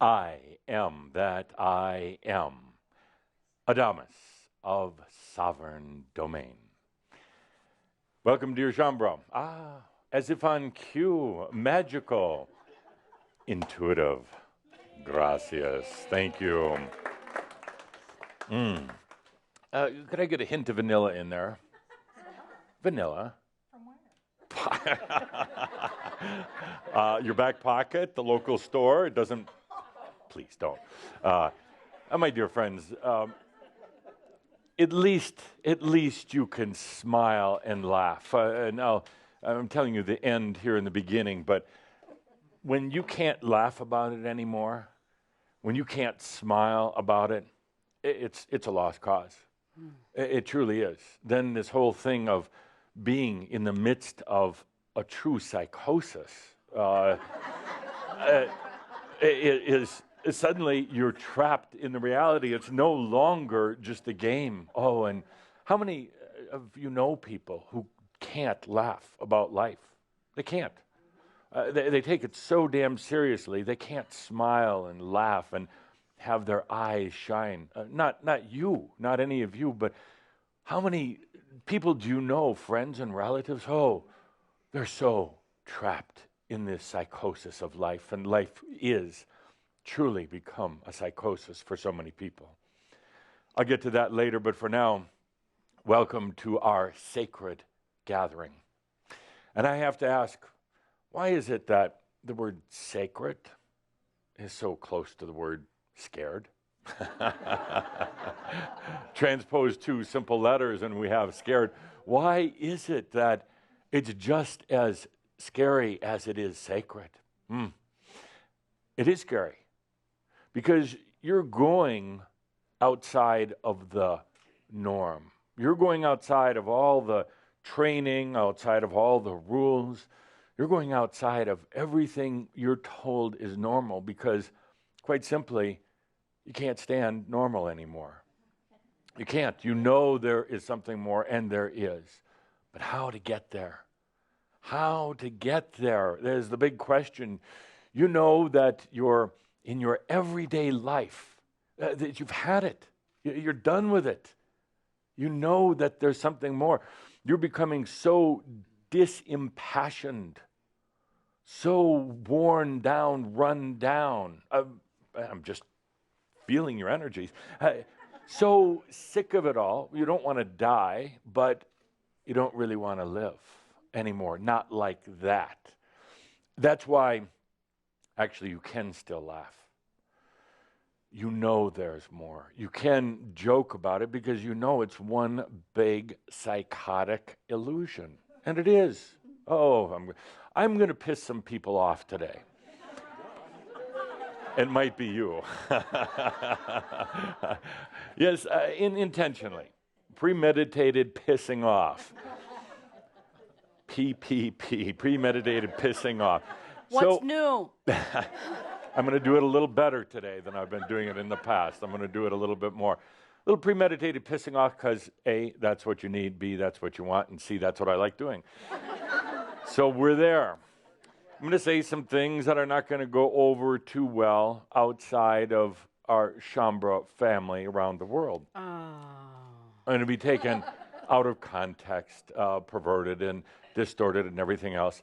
I am that I am, Адамус of sovereign domain. Welcome, dear Jean-Bro. As if on cue, magical, intuitive. Gracias. Thank you. Could I get a hint of vanilla in there? Vanilla. From where? Your back pocket, the local store. It doesn't. Please don't. My dear friends, at least you can smile and laugh. Now, I'm telling you the end here in the beginning, but when you can't laugh about it anymore, when you can't smile about it, it's a lost cause. It truly is. Then this whole thing of being in the midst of a true psychosis is suddenly you're trapped in the reality. It's no longer just a game. Oh, and how many of you know people who can't laugh about life? They can't. They take it so damn seriously, they can't smile and laugh and have their eyes shine. Not you, not any of you, but how many people do you know, friends and relatives? Oh, they're so trapped in this psychosis of life, and life is truly become a psychosis for so many people. I'll get to that later, but for now, welcome to our sacred gathering. And I have to ask, why is it that the word sacred is so close to the word scared? Transpose two simple letters and we have scared. Why is it that it's just as scary as it is sacred? It is scary because you're going outside of the norm. You're going outside of all the training, outside of all the rules. You're going outside of everything you're told is normal because, quite simply, you can't stand normal anymore. You can't. You know there is something more, and there is. But how to get there? How to get there? There's the big question. You know that you're in your everyday life, that you've had it. You're done with it. You know that there's something more. You're becoming so disimpassioned, so worn down, run down. I'm just feeling your energies. So sick of it all. You don't want to die, but you don't really want to live anymore. Not like that. That's why, actually, you can still laugh. You know there's more. You can joke about it because you know it's one big psychotic illusion. And it is. Oh, I'm going to piss some people off today. It might be you. Yes, intentionally. Premeditated pissing off. PPP, premeditated pissing off. What's new? I'm going to do it a little better today than I've been doing it in the past. I'm going to do it a little bit more. A little premeditated pissing off because A, that's what you need, B, that's what you want, and C, that's what I like doing. So we're there. I'm going to say some things that are not going to go over too well outside of our Shambra family around the world. I'm going to be taken out of context, perverted and distorted and everything else.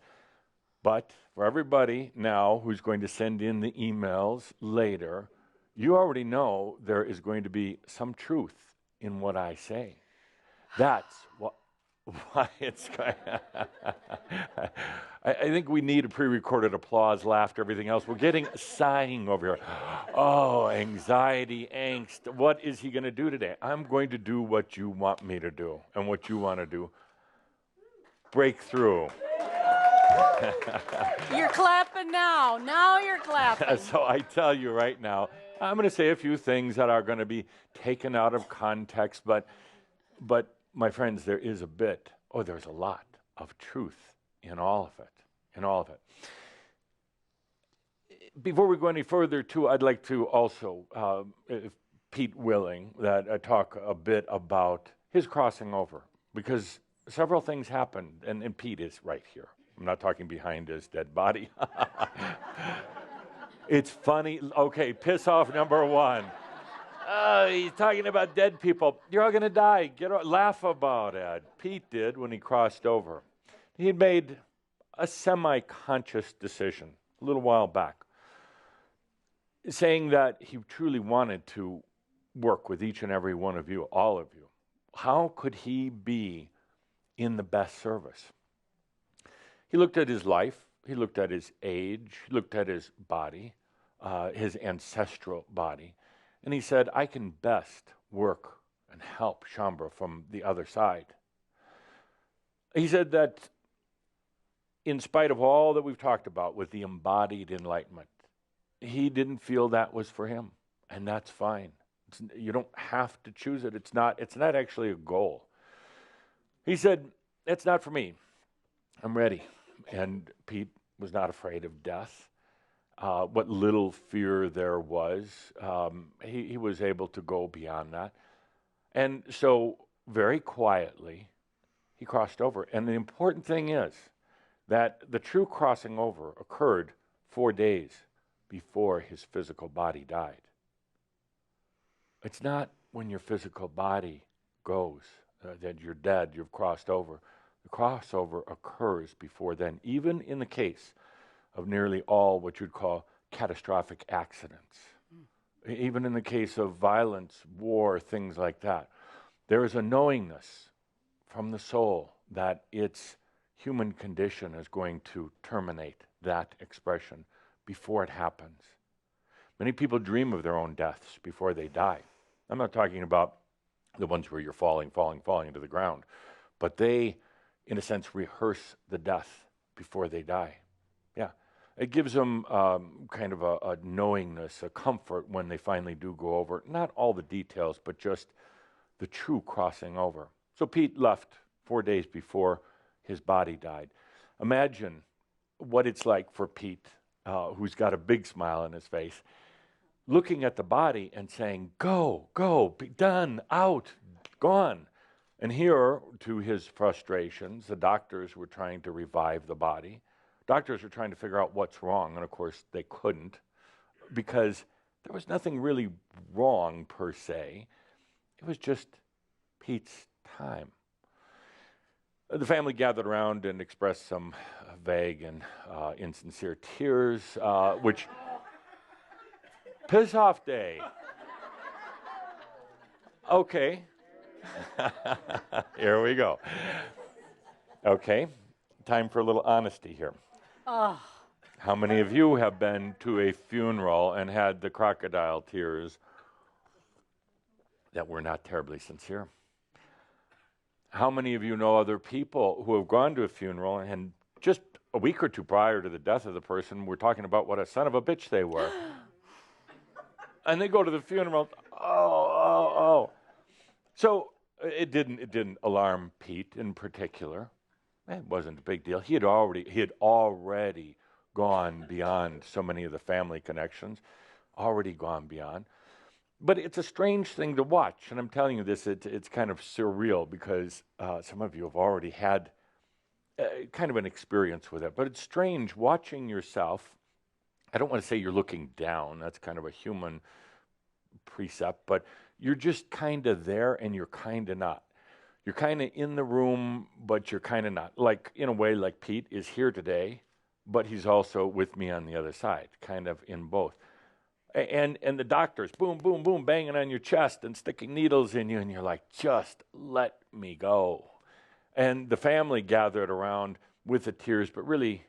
But for everybody now who's going to send in the emails later, you already know there is going to be some truth in what I say. That's why it's going. I think we need a pre-recorded applause, laughter, everything else. We're getting sighing over here. Oh, anxiety, angst. What is he going to do today? I'm going to do what you want me to do and what you want to do. Breakthrough. You're clapping now. Now you're clapping. So I tell you right now, I'm going to say a few things that are going to be taken out of context, but my friends, there is there's a lot of truth in all of it. Before we go any further, too, I'd like to also, if Pete willing, that I talk a bit about his crossing over, because several things happened, and Pete is right here. I'm not talking behind his dead body. It's funny. Okay, piss off number one. He's talking about dead people. You're all going to die. Laugh about it. Pete did when he crossed over. He had made a semi-conscious decision a little while back, saying that he truly wanted to work with each and every one of you, all of you. How could he be in the best service? He looked at his life. He looked at his age. He looked at his body, his ancestral body. And he said, I can best work and help Shambhala from the other side. He said that in spite of all that we've talked about with the embodied enlightenment, he didn't feel that was for him. And that's fine. You don't have to choose it. It's not actually a goal. He said, it's not for me. I'm ready. And Pete was not afraid of death. What little fear there was, he was able to go beyond that. And so very quietly, he crossed over. And the important thing is that the true crossing over occurred 4 days before his physical body died. It's not when your physical body goes that you're dead, you've crossed over. The crossover occurs before then, even in the case of nearly all what you'd call catastrophic accidents. Even in the case of violence, war, things like that. There is a knowingness from the soul that its human condition is going to terminate that expression before it happens. Many people dream of their own deaths before they die. I'm not talking about the ones where you're falling into the ground, but they, in a sense, rehearse the death before they die. Yeah, it gives them kind of a knowingness, a comfort when they finally do go over. Not all the details, but just the true crossing over. So Pete left 4 days before his body died. Imagine what it's like for Pete, who's got a big smile on his face, looking at the body and saying, go, be done, out, gone. And here, to his frustrations, the doctors were trying to revive the body. Doctors were trying to figure out what's wrong, and of course they couldn't, because there was nothing really wrong per se. It was just Pete's time. The family gathered around and expressed some vague and insincere tears, which piss off day. Okay. Here we go. Okay, time for a little honesty here. Oh. How many of you have been to a funeral and had the crocodile tears that were not terribly sincere? How many of you know other people who have gone to a funeral and just a week or two prior to the death of the person were talking about what a son of a bitch they were? And they go to the funeral, oh. So it didn't alarm Pete in particular. It wasn't a big deal. He had already gone beyond so many of the family connections, already gone beyond. But it's a strange thing to watch, and I'm telling you this, it's kind of surreal because some of you have already had kind of an experience with it. But it's strange watching yourself. I don't want to say you're looking down. That's kind of a human precept, but you're just kind of there and you're kind of not. You're kind of in the room, but you're kind of not. Like, in a way, like Pete is here today, but he's also with me on the other side, kind of in both. And the doctors, boom, boom, boom, banging on your chest and sticking needles in you, and you're like, just let me go. And the family gathered around with the tears, but really,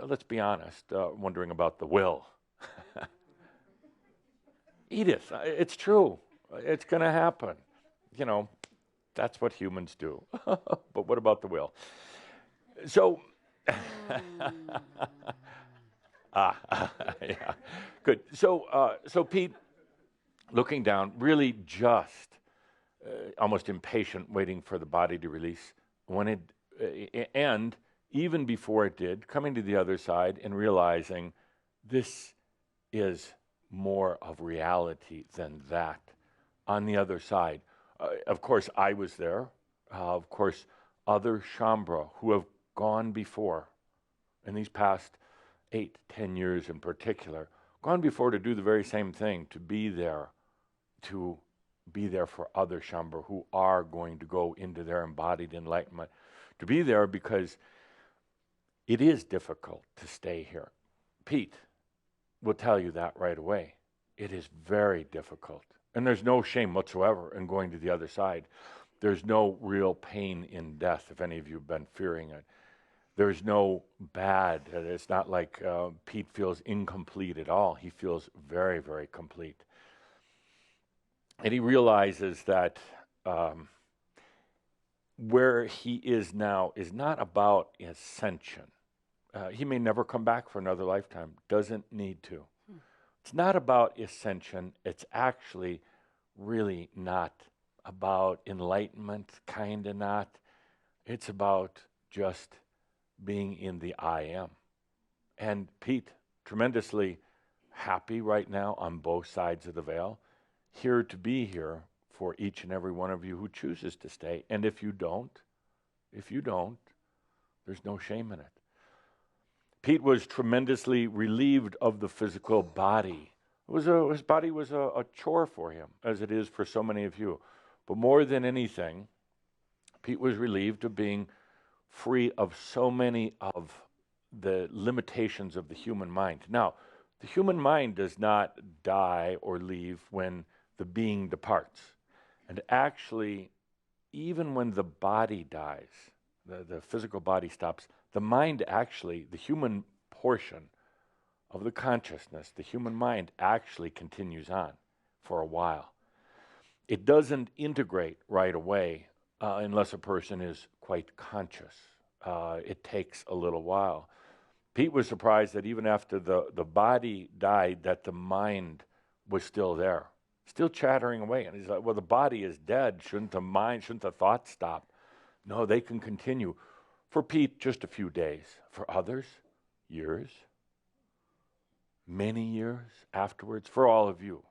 let's be honest, wondering about the will. Edith, it's true. It's going to happen. You know, that's what humans do. But what about the will? So, yeah, good. So Pete, looking down, really just almost impatient, waiting for the body to release. And even before it did, coming to the other side and realizing this is more of reality than that. On the other side, of course, I was there. Of course, other Shambhala who have gone before in these past 8-10 years in particular, gone before to do the very same thing, to be there for other Shambhar who are going to go into their embodied enlightenment, to be there because it is difficult to stay here. Pete will tell you that right away. It is very difficult. And there's no shame whatsoever in going to the other side. There's no real pain in death, if any of you have been fearing it. There's no bad. It's not like Pete feels incomplete at all. He feels very, very complete. And he realizes that where he is now is not about ascension. He may never come back for another lifetime. Doesn't need to. It's not about ascension. It's actually really not about enlightenment, kind of not. It's about just being in the I am. And Pete, tremendously happy right now on both sides of the veil, here to be here for each and every one of you who chooses to stay. And if you don't, there's no shame in it. Pete was tremendously relieved of the physical body. His body was a chore for him, as it is for so many of you. But more than anything, Pete was relieved of being free of so many of the limitations of the human mind. Now, the human mind does not die or leave when the being departs. And actually, even when the body dies, the physical body stops, the mind actually, the human portion of the consciousness, the human mind actually continues on for a while. It doesn't integrate right away unless a person is quite conscious. It takes a little while. Pete was surprised that even after the body died, that the mind was still there, still chattering away. And he's like, well, the body is dead. Shouldn't the thoughts stop? No, they can continue. For Pete, just a few days. For others, years, many years afterwards. For all of you,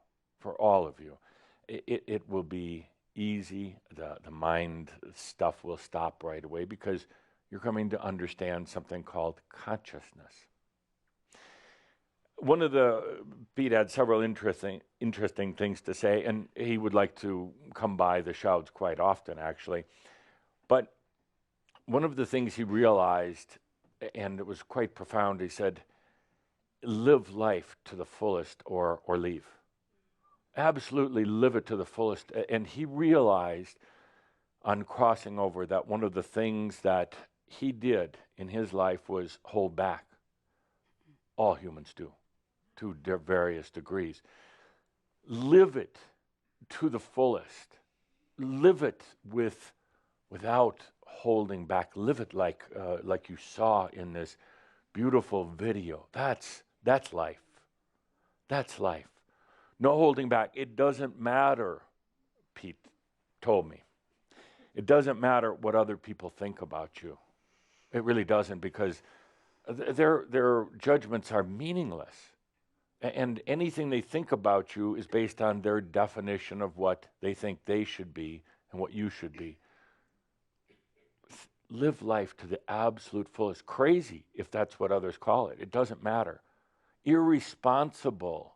it will be easy. The mind stuff will stop right away because you're coming to understand something called consciousness. Pete had several interesting things to say, and he would like to come by the Shouds quite often, actually. But one of the things he realized, and it was quite profound, he said, live life to the fullest or leave. Absolutely live it to the fullest. And he realized on crossing over that one of the things that he did in his life was hold back. All humans do, to their various degrees. Live it to the fullest. Live it without holding back. Live it like you saw in this beautiful video. That's life. That's life. No holding back. It doesn't matter, Pete told me. It doesn't matter what other people think about you. It really doesn't, because their judgments are meaningless. And anything they think about you is based on their definition of what they think they should be and what you should be. Live life to the absolute fullest. Crazy, if that's what others call it. It doesn't matter. Irresponsible,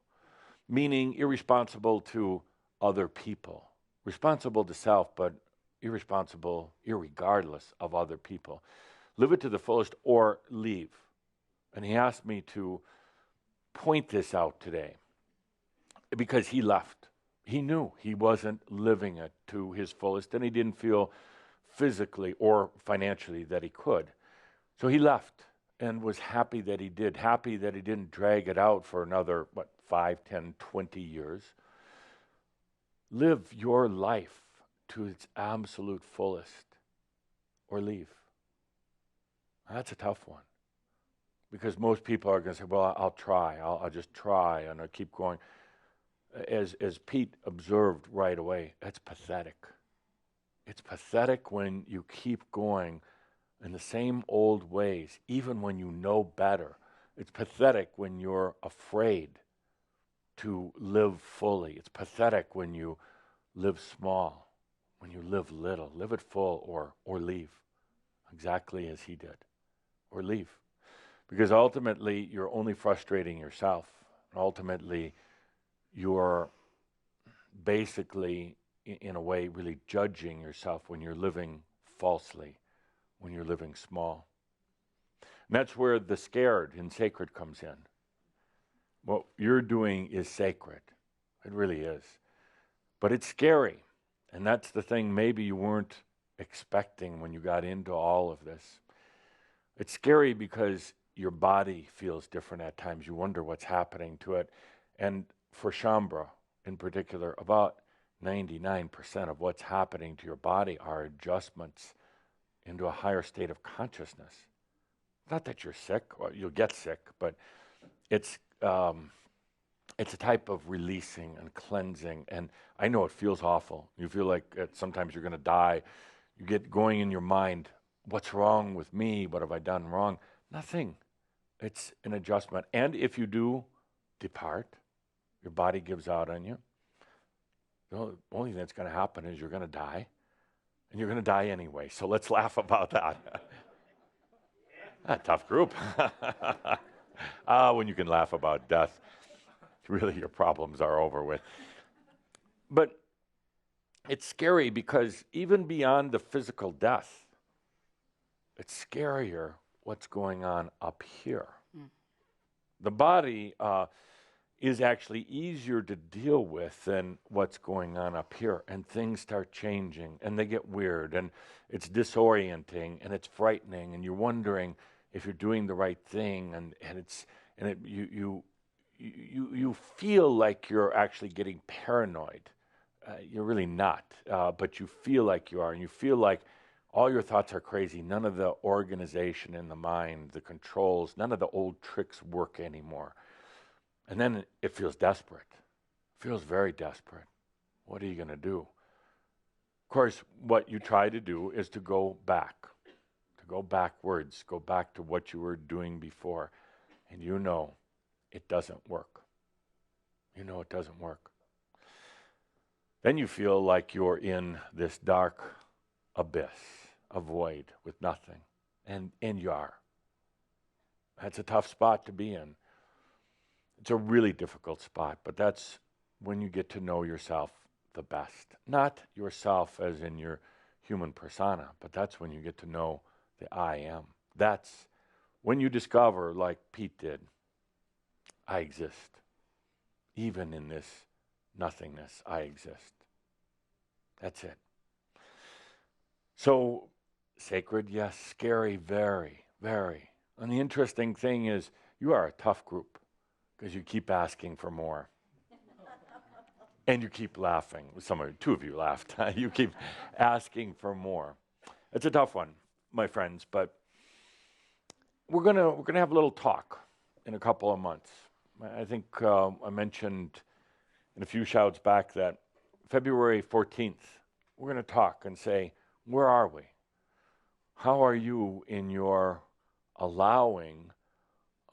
meaning irresponsible to other people. Responsible to self, but irresponsible irregardless of other people. Live it to the fullest or leave. And he asked me to point this out today because he left. He knew he wasn't living it to his fullest, and he didn't feel physically or financially that he could. So he left and was happy that he did, happy that he didn't drag it out for another, 5, 10, 20 years. Live your life to its absolute fullest or leave. That's a tough one, because most people are going to say, well, I'll try. I'll just try, and I'll keep going. As Pete observed right away, that's pathetic. It's pathetic when you keep going in the same old ways, even when you know better. It's pathetic when you're afraid to live fully. It's pathetic when you live small, when you live little. Live it full or leave, exactly as he did, or leave. Because ultimately, you're only frustrating yourself. Ultimately, you're basically, in a way, really judging yourself when you're living falsely, when you're living small. And that's where the scared and sacred comes in. What you're doing is sacred. It really is. But it's scary. And that's the thing maybe you weren't expecting when you got into all of this. It's scary because your body feels different at times. You wonder what's happening to it. And for Shambhala in particular, about 99% of what's happening to your body are adjustments into a higher state of consciousness. Not that you're sick, or you'll get sick, but it's a type of releasing and cleansing. And I know it feels awful. You feel like sometimes you're going to die. You get going in your mind, what's wrong with me? What have I done wrong? Nothing. It's an adjustment. And if you do depart, your body gives out on you. The only thing that's going to happen is you're going to die. And you're going to die anyway. So let's laugh about that. A tough group. When you can laugh about death, really your problems are over with. But it's scary because even beyond the physical death, it's scarier what's going on up here. The body is actually easier to deal with than what's going on up here. And things start changing and they get weird and it's disorienting and it's frightening and you're wondering if you're doing the right thing you feel like you're actually getting paranoid. You're really not, but you feel like you are, and you feel like all your thoughts are crazy. None of the organization in the mind, the controls, none of the old tricks work anymore. And then it feels desperate. It feels very desperate. What are you going to do? Of course, what you try to do is to go backwards, go back to what you were doing before. And you know it doesn't work. You know it doesn't work. Then you feel like you're in this dark abyss, a void with nothing. And you are. That's a tough spot to be in. It's a really difficult spot, but that's when you get to know yourself the best. Not yourself as in your human persona, but that's when you get to know the I am. That's when you discover, like Pete did, I exist. Even in this nothingness, I exist. That's it. So, sacred, yes. Scary, very, very. And the interesting thing is, you are a tough group because you keep asking for more. And you keep laughing. Two of you laughed. You keep asking for more. It's a tough one, my friends, but we're gonna have a little talk in a couple of months. I think I mentioned in a few shouts back that February 14th, we're going to talk and say, where are we? How are you in your allowing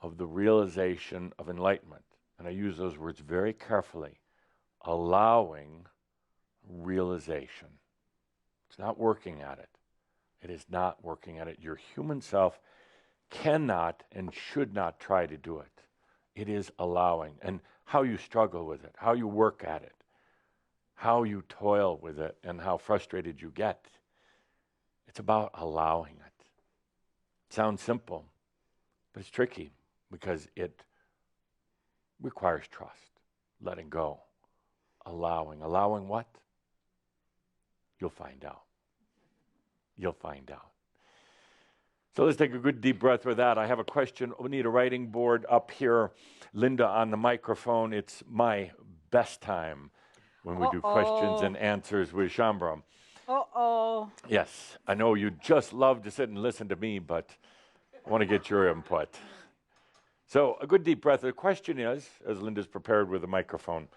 of the realization of enlightenment? And I use those words very carefully. Allowing realization. It's not working at it. It is not working at it. Your human self cannot and should not try to do it. It is allowing. And how you struggle with it, how you work at it, how you toil with it, and how frustrated you get. It's about allowing it. It sounds simple, but it's tricky because it requires trust, letting go, allowing. Allowing what? You'll find out. You'll find out. So let's take a good deep breath with that. I have a question. We need a writing board up here. Linda on the microphone. It's my best time when we do questions and answers with Shambhala. Yes, I know you just love to sit and listen to me, but I want to get your input. So a good deep breath. The question is, as Linda's prepared with the microphone,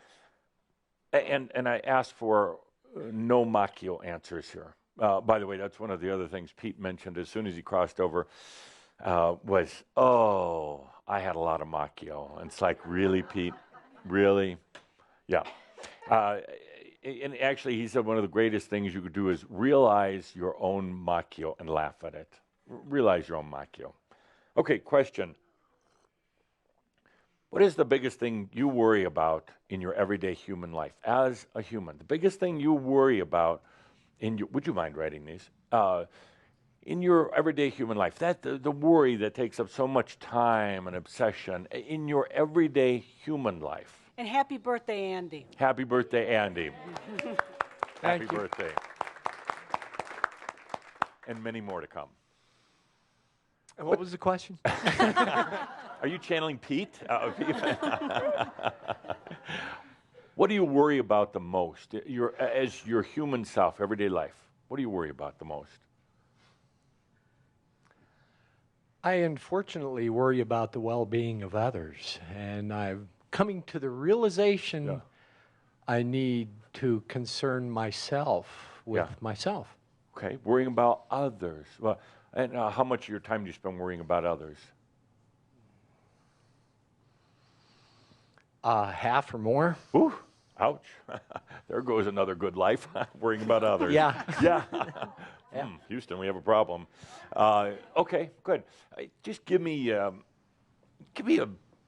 and I asked for no macchio answers here. By the way, that's one of the other things Pete mentioned as soon as he crossed over was, I had a lot of macchio. And it's like, really, Pete? Really? Yeah. And actually, he said one of the greatest things you could do is realize your own macchio and laugh at it. Realize your own macchio. Okay, question. What is the biggest thing you worry about in your everyday human life as a human? The biggest thing you worry about in your, would you mind writing these? In your everyday human life, that the worry that takes up so much time and obsession in your everyday human life. And happy birthday, Andy. Happy birthday, Andy. Happy birthday. And many more to come. And what was the question? Are you channeling Pete? What do you worry about the most? As your human self, everyday life, what do you worry about the most? I unfortunately worry about the well-being of others, and I'm coming to the realization I need to concern myself with myself. Okay, worrying about others. Well, and how much of your time do you spend worrying about others? Half or more. Ooh, ouch. There goes another good life, worrying about others. Yeah. Yeah. Houston, we have a problem. Okay, good. Just give me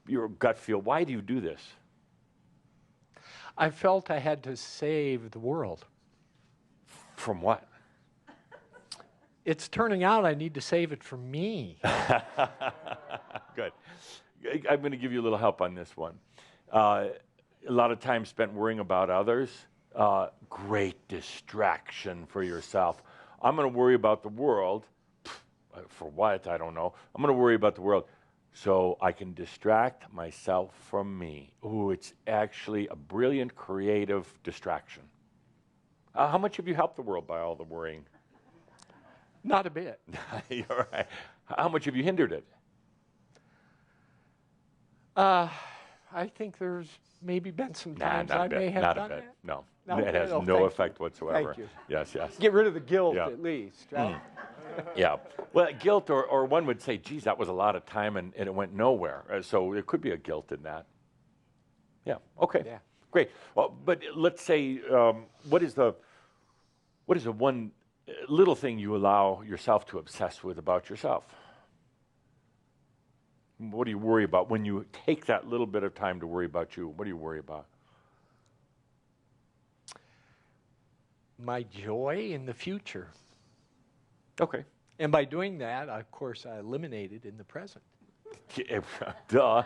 your gut feel. Why do you do this? I felt I had to save the world. From what? It's turning out I need to save it from me. Good. I'm going to give you a little help on this one. A lot of time spent worrying about others. Great distraction for yourself. I'm going to worry about the world. For what? I don't know. I'm going to worry about the world so I can distract myself from me. Ooh, it's actually a brilliant, creative distraction. How much have you helped the world by all the worrying? Not a bit. You're right. How much have you hindered it? I think there's maybe been some times I may have done that. No, No, it has no, no thank effect whatsoever. Thank you. Yes, yes. Get rid of the guilt at least, right? Yeah. Well, guilt, or one would say, geez, that was a lot of time and it went nowhere. So it could be a guilt in that. Yeah, okay. Yeah. Great. Well, but let's say, what is the one little thing you allow yourself to obsess with about yourself? What do you worry about when you take that little bit of time to worry about you? What do you worry about? My joy in the future. Okay. And by doing that, of course, I eliminate it in the present. Duh.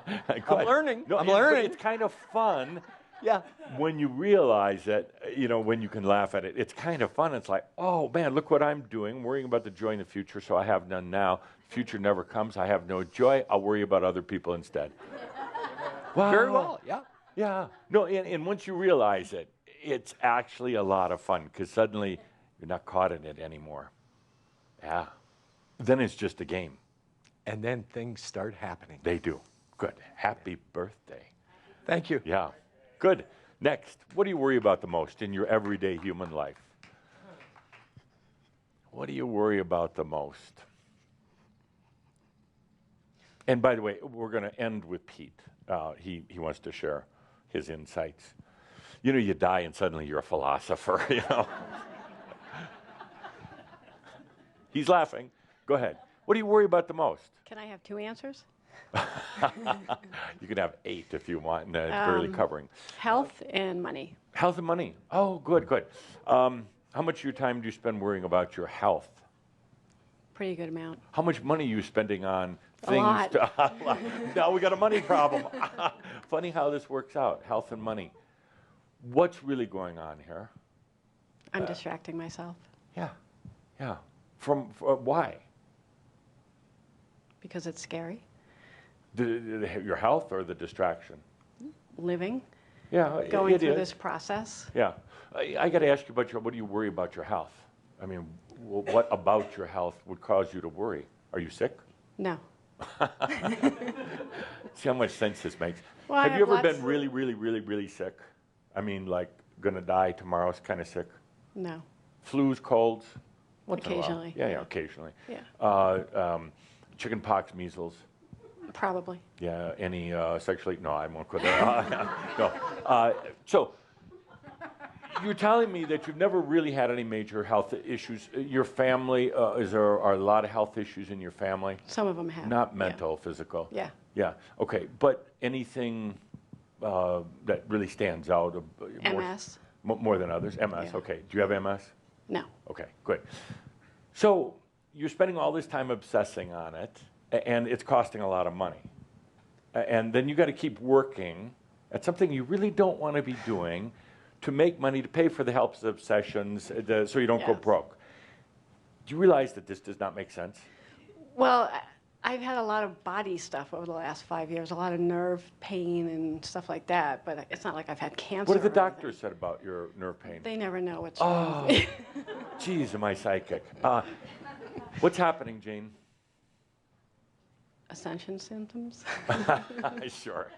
I'm learning. No, I'm learning. It's kind of fun. Yeah. When you realize it, when you can laugh at it, it's kind of fun. It's like, oh, man, look what I'm doing, worrying about the joy in the future, so I have none now. Future never comes. I have no joy. I'll worry about other people instead. Wow. Very well, yeah. Yeah. No, and once you realize it, it's actually a lot of fun because suddenly you're not caught in it anymore. Yeah. Then it's just a game. And then things start happening. They do. Good. Happy birthday. Thank you. Yeah. Good. Next, what do you worry about the most in your everyday human life? What do you worry about the most? And by the way, we're going to end with Pete. He wants to share his insights. You die and suddenly you're a philosopher, He's laughing. Go ahead. What do you worry about the most? Can I have 2 answers? You can have 8 if you want, and it's barely covering. Health and money. Health and money. Oh, good, good. How much of your time do you spend worrying about your health? Pretty good amount. How much money are you spending on A things? lot. Now we got a money problem. Funny how this works out, health and money. What's really going on here? I'm distracting myself Yeah, yeah. From why? because it's scary. Your health or the distraction? Living, Yeah, going it through is. this process. Yeah. I got to ask you about what do you worry about your health? I mean, what about your health would cause you to worry? Are you sick? No. See how much sense this makes. Well, I Have you have ever been lots- really, really, really, really sick? I mean, like, gonna die tomorrow, kind of sick? No. Flus, colds? Once in a while. Occasionally. Yeah, occasionally. Yeah. Chicken pox, measles. Probably. Yeah, any sexually? No, I won't go there. No. So, you're telling me that you've never really had any major health issues. Your family, are a lot of health issues in your family? Some of them have. Not mental, physical? Yeah. Yeah. Okay. But anything that really stands out? MS. More than others? MS. Yeah. Okay. Do you have MS? No. Okay. Good. So you're spending all this time obsessing on it, and it's costing a lot of money. And then you got to keep working at something you really don't want to be doing to make money to pay for the help sessions so you don't go Yes. broke. Do you realize that this does not make sense? Well, I've had a lot of body stuff over the last 5 years, a lot of nerve pain and stuff like that, but it's not like I've had cancer. What have the or anything. doctors said about your nerve pain? They never know what's wrong with me. Geez, am I psychic? What's happening, Jane? Ascension symptoms. Sure.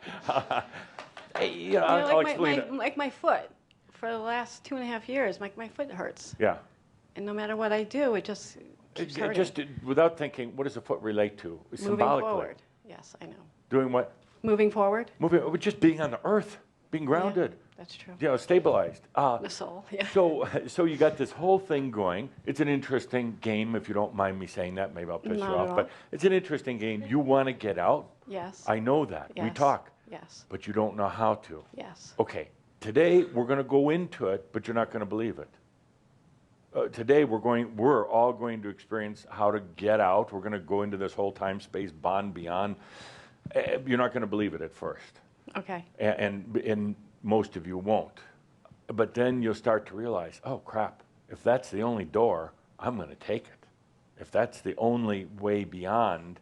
Hey, you know, I'll explain it. Like my foot. For the last 2.5 years, my foot hurts. Yeah. And no matter what I do, it just keeps hurting. Just without thinking, what does the foot relate to? Moving Symbolically. forward. Yes, I know. Doing what? Moving forward. Moving, just being on the earth, being grounded. Yeah, that's true. You know, stabilized. The soul, yeah. So you got this whole thing going. It's an interesting game, if you don't mind me saying that. Maybe I'll piss Not you at off. all. But it's an interesting game. You want to get out. Yes. I know that. We Yes. talk. Yes. But you don't know how to. Yes. Okay. Today, we're going to go into it, but you're not going to believe it. Today, we're all going to experience how to get out. We're going to go into this whole time-space bond beyond. You're not going to believe it at first. Okay. And most of you won't. But then you'll start to realize, oh, crap, if that's the only door, I'm going to take it. If that's the only way beyond,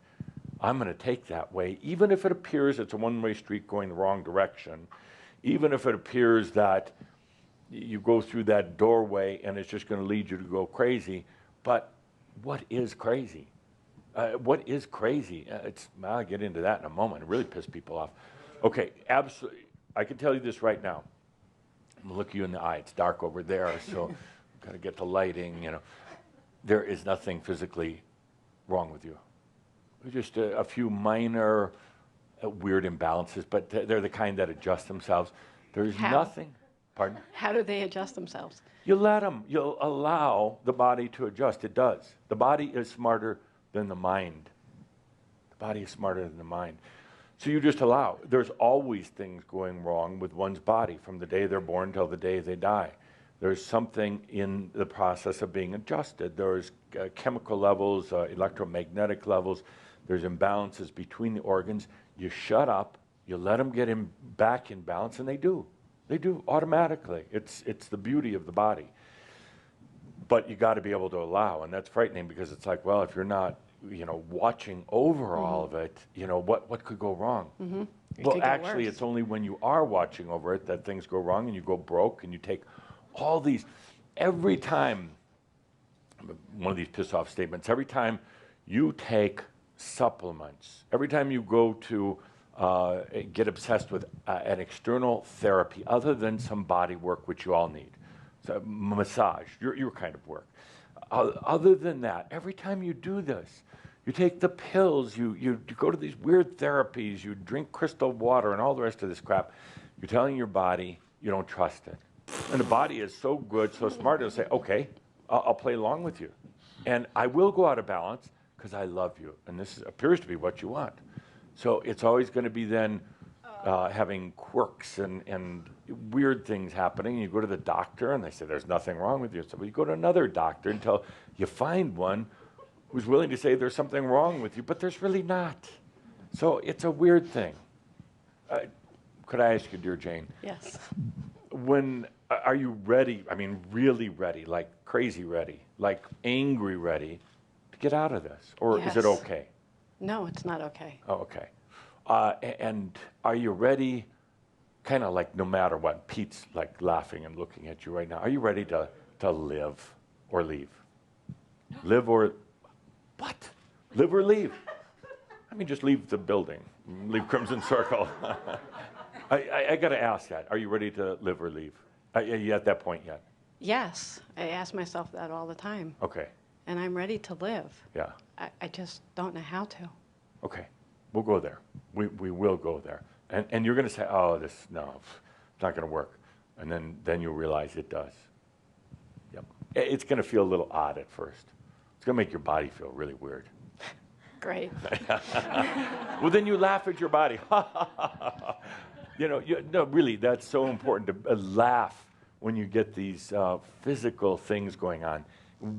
I'm going to take that way, even if it appears it's a one-way street going the wrong direction, even if it appears that you go through that doorway and it's just going to lead you to go crazy. But what is crazy? What is crazy? I'll get into that in a moment. It really pissed people off. Okay, absolutely. I can tell you this right now. I'm going to look you in the eye. It's dark over there, so got to get the lighting, you know. There is nothing physically wrong with you. Just a few minor weird imbalances, but they're the kind that adjust themselves. There's How? nothing. Pardon? How do they adjust themselves? You let them. You'll allow the body to adjust. It does. The body is smarter than the mind. The body is smarter than the mind. So you just allow. There's always things going wrong with one's body from the day they're born till the day they die. There's something in the process of being adjusted. There's chemical levels, electromagnetic levels. There's imbalances between the organs. You shut up. You let them get back in balance, and they do. They do automatically. It's the beauty of the body. But you got to be able to allow, and that's frightening because it's like, well, if you're not, watching over all of it, what could go wrong? Well, actually, it's only when you are watching over it that things go wrong and you go broke and you take all these, every time, one of these piss-off statements, every time you take supplements, every time you go to get obsessed with an external therapy other than some body work, which you all need, so massage, your kind of work. Other than that, every time you do this, you take the pills, you go to these weird therapies, you drink crystal water and all the rest of this crap, you're telling your body you don't trust it. And the body is so good, so smart, it'll say, okay, I'll play along with you. And I will go out of balance because I love you. And this appears to be what you want. So it's always going to be then having quirks and weird things happening. You go to the doctor and they say, there's nothing wrong with you. So you go to another doctor until you find one who's willing to say there's something wrong with you, but there's really not. So it's a weird thing. Could I ask you, dear Jane? Yes. Are you ready, I mean really ready, like crazy ready, like angry ready to get out of this? Or is it Yes. okay? No, it's not okay. Oh, okay. And are you ready, kind of like no matter what, Pete's like laughing and looking at you right now, are you ready to live or leave? Live or, what? Live or leave? I mean, just leave the building, leave Crimson Circle. I got to ask that. Are you ready to live or leave? Are you at that point yet? Yes, I ask myself that all the time. Okay. And I'm ready to live. Yeah. I just don't know how to. Okay. We'll go there. We will go there. And you're going to say, oh, it's not going to work. And then you'll realize it does. Yep. It's going to feel a little odd at first. It's going to make your body feel really weird. great. Well, then you laugh at your body. No, really, that's so important to laugh when you get these physical things going on.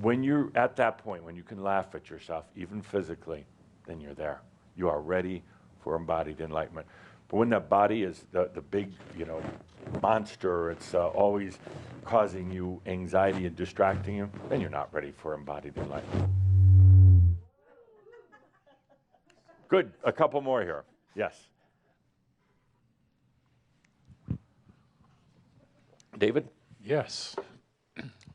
When you're at that point, when you can laugh at yourself, even physically, then you're there. You are ready for embodied enlightenment. But when that body is the big, monster, it's always causing you anxiety and distracting you, then you're not ready for embodied enlightenment. Good. A couple more here. Yes. David? Yes.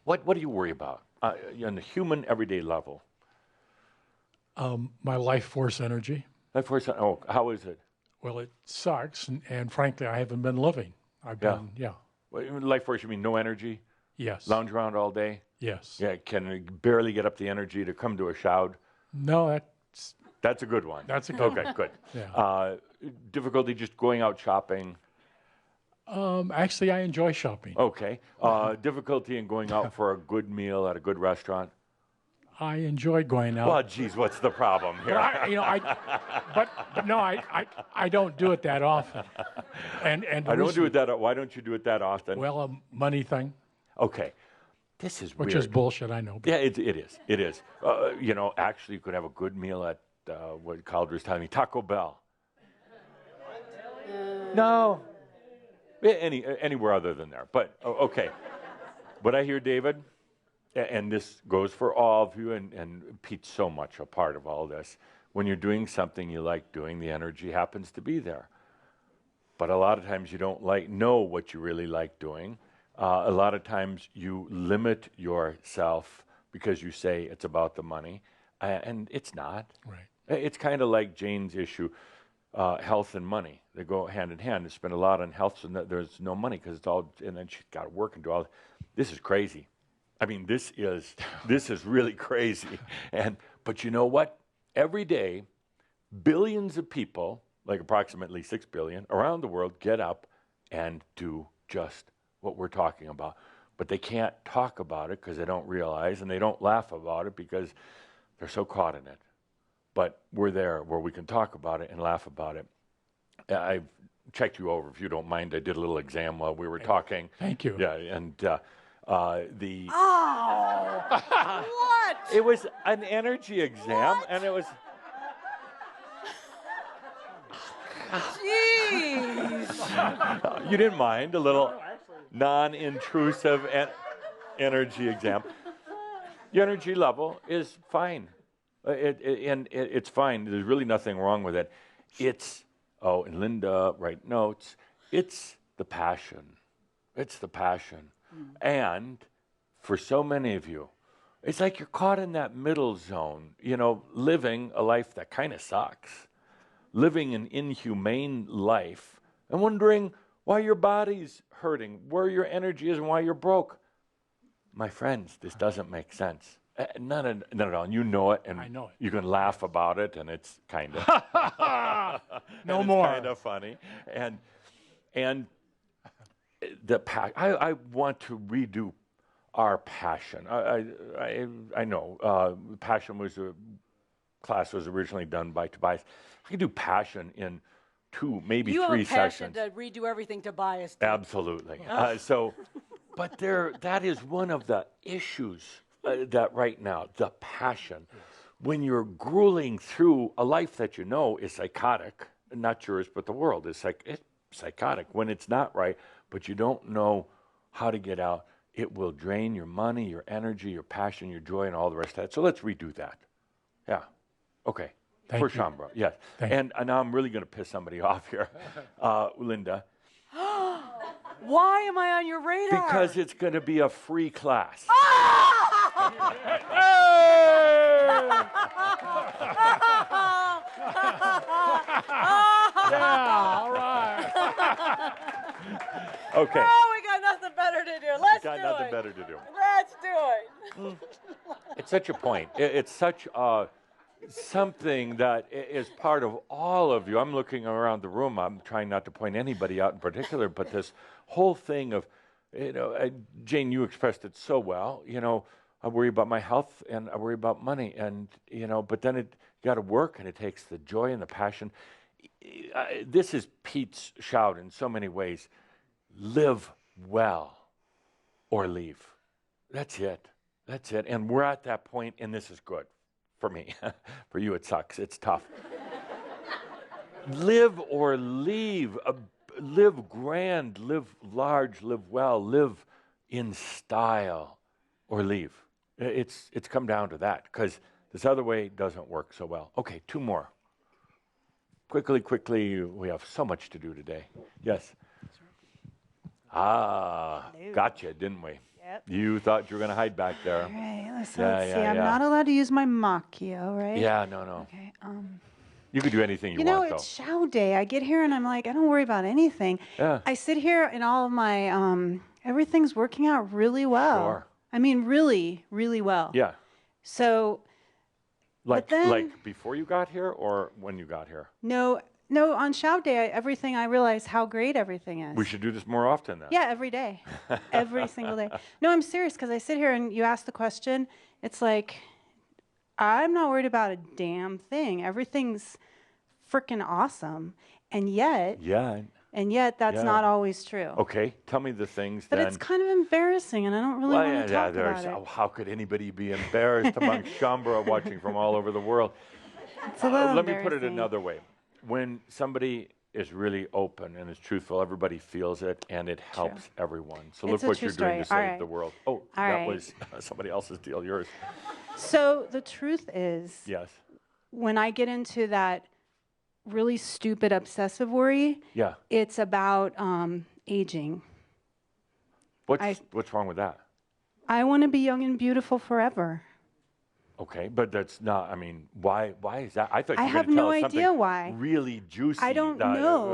What do you worry about on the human everyday level? My life force energy. Life force. Oh, how is it? Well, it sucks, and frankly, I haven't been living. I've been, Life force, you mean no energy? Yes. Lounge around all day? Yes. Yeah, can barely get up the energy to come to a Showd? No, That's a good one. That's a good Okay, good. Yeah. Difficulty just going out shopping? Actually, I enjoy shopping. Okay. Difficulty in going out for a good meal at a good restaurant? I enjoy going out. Well, geez, what's the problem here? But no, I don't do it that often. And I don't do it that. Why don't you do it that often? Well, a money thing. Okay. This is which weird. is bullshit, I know. Yeah, it is. It is. Actually, you could have a good meal at what Calder's telling me, Taco Bell. No. Anywhere other than there. But okay. But I hear, David, and this goes for all of you, and Pete's so much a part of all this. When you're doing something you like doing, the energy happens to be there. But a lot of times you don't know what you really like doing. A lot of times you limit yourself because you say it's about the money, and it's not. Right. It's kind of like Jane's issue, health and money. They go hand in hand. They spend a lot on health, so there's no money because it's all, and then she's got to work and do all. This is crazy. I mean, this is really crazy. But you know what? Every day, billions of people, like approximately 6 billion, around the world get up and do just what we're talking about. But they can't talk about it because they don't realize, and they don't laugh about it because they're so caught in it. But we're there where we can talk about it and laugh about it. I've checked you over, if you don't mind. I did a little exam while we were talking. Thank you. Yeah, and the... Oh! What? It was an energy exam, and it was... Jeez! You didn't mind a little non-intrusive energy exam. Your energy level is fine. It's fine. There's really nothing wrong with it. And Linda, write notes. It's the passion. It's the passion. And for so many of you, it's like you're caught in that middle zone, living a life that kind of sucks, living an inhumane life, and wondering why your body's hurting, where your energy is, and why you're broke. My friends, this doesn't make sense. None at all. And you know it, and I know it. You can laugh about it, and it's kind of No more. Kind of funny, and the I want to redo our passion. I know passion class was originally done by Tobias. I could do passion in 2, maybe 3 sessions. You have a passion to redo everything Tobias did. Absolutely. But that is one of the issues that right now, the passion. When you're grueling through a life that you know is psychotic, not yours, but the world is it's psychotic when it's not right, but you don't know how to get out. It will drain your money, your energy, your passion, your joy, and all the rest of that. So let's redo that. Yeah. Okay. Thank For you. Shambra, yes. Thank And now I'm really going to piss somebody off here. Linda. Why am I on your radar? Because it's going to be a free class. Yeah, all right. Okay. Oh, we got nothing better to do. Let's Got do nothing it. better to do. Let's do it. It's such a point. It's such something that is part of all of you. I'm looking around the room. I'm trying not to point anybody out in particular, but this whole thing of, Jane, you expressed it so well. I worry about my health and I worry about money, and but then You got to work, and it takes the joy and the passion. This is Pete's shout in so many ways. Live well or leave. That's it. That's it. And we're at that point, and this is good for me. For you, it sucks. It's tough. Live or leave. Live grand, live large, live well, live in style, or leave. It's come down to that, because this other way doesn't work so well. Okay, 2 more. Quickly, we have so much to do today. Yes? Gotcha, didn't we? Yep. You thought you were going to hide back there. All right, let's see. Yeah. I'm not allowed to use my macchio, right? Yeah, no. Okay. You could do anything you You know, want, it's show day. I get here and I'm like, I don't worry about anything. Yeah. I sit here and all of my, everything's working out really well. Sure. I mean, really, really well. Yeah. So, Like, but then, like before you got here or when you got here? No, on show day, I realize how great everything is. We should do this more often then. Yeah, every day. Every single day. No, I'm serious, because I sit here and you ask the question, it's like, I'm not worried about a damn thing. Everything's freaking awesome. And yet, that's not always true. Okay, tell me the things But then. it's kind of embarrassing, and I don't really want to talk about it. How could anybody be embarrassed among Shambhala watching from all over the world? It's a little Let me put it embarrassing. another way. When somebody is really open and is truthful, everybody feels it, and it helps everyone. So It's look a what true you're doing to story. All save right. the world. Oh, All that right. was somebody else's deal, yours. So the truth is, Yes. when I get into that really stupid obsessive worry, Yeah. it's about aging. What's wrong with that? I want to be young and beautiful forever. Okay, but that's not, I mean, why is that? I thought you I were have going to tell no us idea something why. really juicy. I don't know.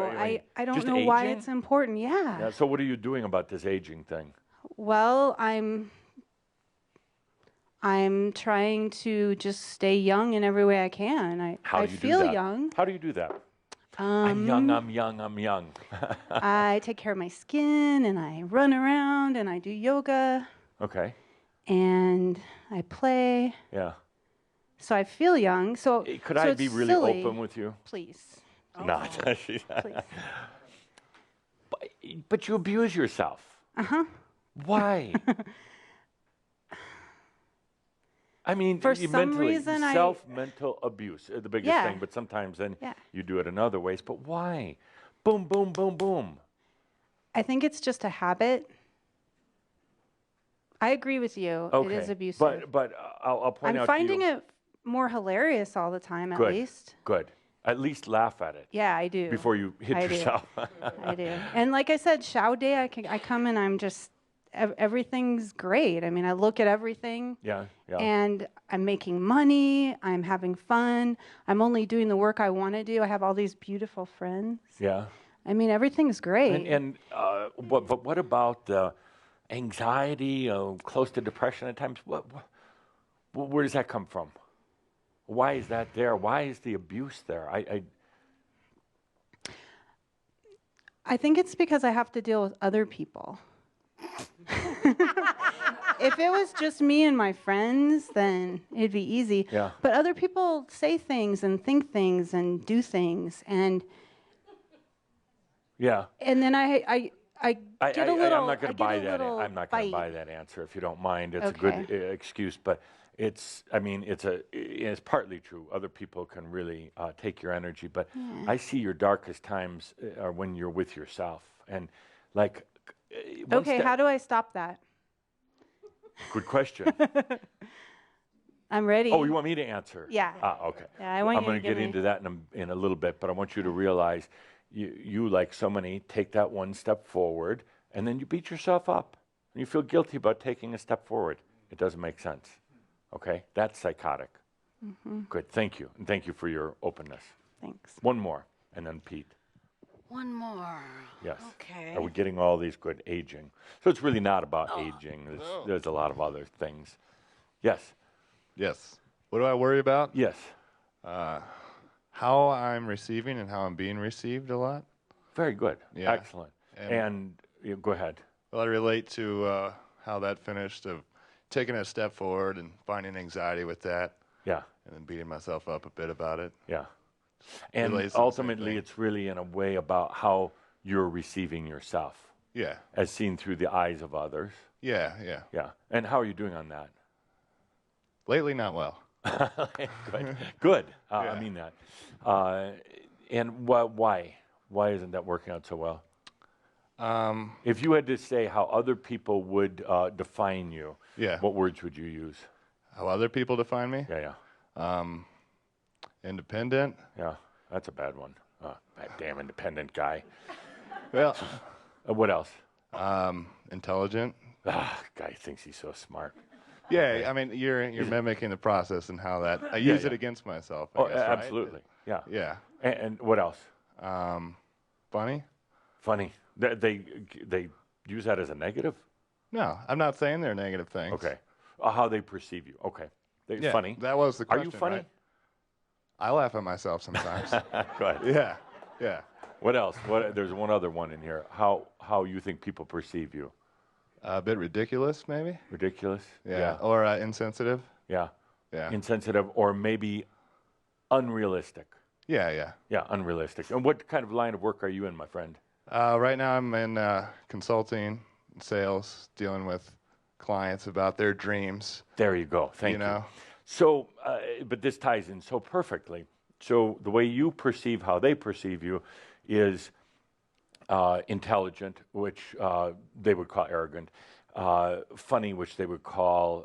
I don't just know why aging? it's important. Yeah. Yeah, so what are you doing about this aging thing? Well, I'm trying to just stay young in every way I can. How I do you feel do that? young. How do you do that? I'm young. I take care of my skin, and I run around, and I do yoga, Okay. and I play. Yeah. So I feel young. So Could so I it's be really silly. open with you? Please. Not. Please. But you abuse yourself. Why? I mean, For you some reason, mental abuse, the biggest Yeah. thing. But sometimes then Yeah. you do it in other ways. But why? Boom, boom, boom, boom. I think it's just a habit. I agree with you. Okay. It is abusive. But I'll point I'm out finding to you. it more hilarious all the time, at Good. least. Good. At least laugh at it Yeah, I do. before you hit I do. yourself. I do. And like I said, show day, I come and I'm just, everything's great. I mean, I look at everything. Yeah. And I'm making money. I'm having fun. I'm only doing the work I want to do. I have all these beautiful friends. Yeah. I mean, everything's great. But what about anxiety, close to depression at times? Where does that come from? Why is that there? Why is the abuse there? I think it's because I have to deal with other people. If it was just me and my friends, then it'd be easy. Yeah. But other people say things and think things and do things, and then I get a little. I'm not going to buy that. I'm not going to bite. buy that answer if you don't mind. It's Okay. a good excuse, but it's partly true. Other people can really take your energy, but I see your darkest times are when you're with yourself, and like. Okay, how do I stop that? Good question. I'm ready. Oh, you want me to answer? Yeah. Okay. Yeah, I want I'm you to going to give get me- into that in a little bit, but I want you to realize you, like so many, take that one step forward, and then you beat yourself up. And you feel guilty about taking a step forward. It doesn't make sense. Okay? That's psychotic. Good. Thank you. And thank you for your openness. Thanks. One more, and then Pete. One more. Yes. Okay. Are we getting all these good aging? So it's really not about aging. There's a lot of other things. Yes. Yes. What do I worry about? Yes. How I'm receiving and how I'm being received a lot. Very good. Yeah. Excellent. And go ahead. Well, I relate to how that finished, of taking a step forward and finding anxiety with that. Yeah. And then beating myself up a bit about it. Yeah. And Relates to the same ultimately, thing. it's really in a way about how you're receiving yourself Yeah. as seen through the eyes of others. Yeah, yeah. Yeah. And how are you doing on that? Lately, not well. Good. Good. I Yeah. mean that. And why? Why isn't that working out so well? If you had to say how other people would define you, Yeah. what words would you use? How other people define me? Yeah, yeah. Independent. Yeah, that's a bad one. That damn independent guy. Well, What else? intelligent. Guy thinks he's so smart. Yeah, I mean, you're mimicking the process and how that I use it against myself. I guess, right? Absolutely. Yeah. Yeah. And what else? Funny? Funny. They use that as a negative? No, I'm not saying they're negative things. Okay. How they perceive you. Okay. Yeah, Funny. That was the Are question. you funny? Right? I laugh at myself sometimes. Go ahead. Yeah, yeah. What else? There's one other one in here. How you think people perceive you? A bit ridiculous, maybe. Ridiculous? Yeah. Or insensitive. Yeah. Yeah. Insensitive or maybe unrealistic. Yeah, yeah. Yeah, unrealistic. And what kind of line of work are you in, my friend? Right now, I'm in consulting, sales, dealing with clients about their dreams. There you go. Thank you. know. So, but this ties in so perfectly. So the way you perceive how they perceive you is intelligent, which they would call arrogant, funny, which they would call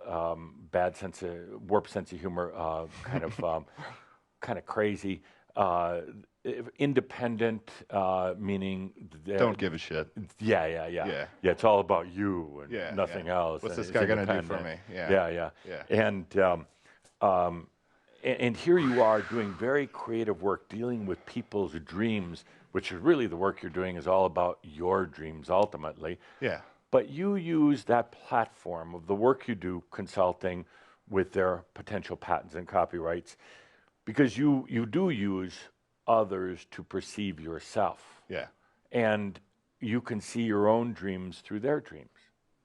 warped sense of humor, kind of crazy. Independent, meaning Don't give a shit. Yeah. Yeah. Yeah, it's all about you and Yeah, nothing yeah. else. What's and this it's guy gonna do for independent. me? Yeah. Yeah. And here you are doing very creative work, dealing with people's dreams, which is really the work you're doing is all about your dreams ultimately. Yeah. But you use that platform of the work you do consulting with their potential patents and copyrights because you do use others to perceive yourself. Yeah. And you can see your own dreams through their dreams.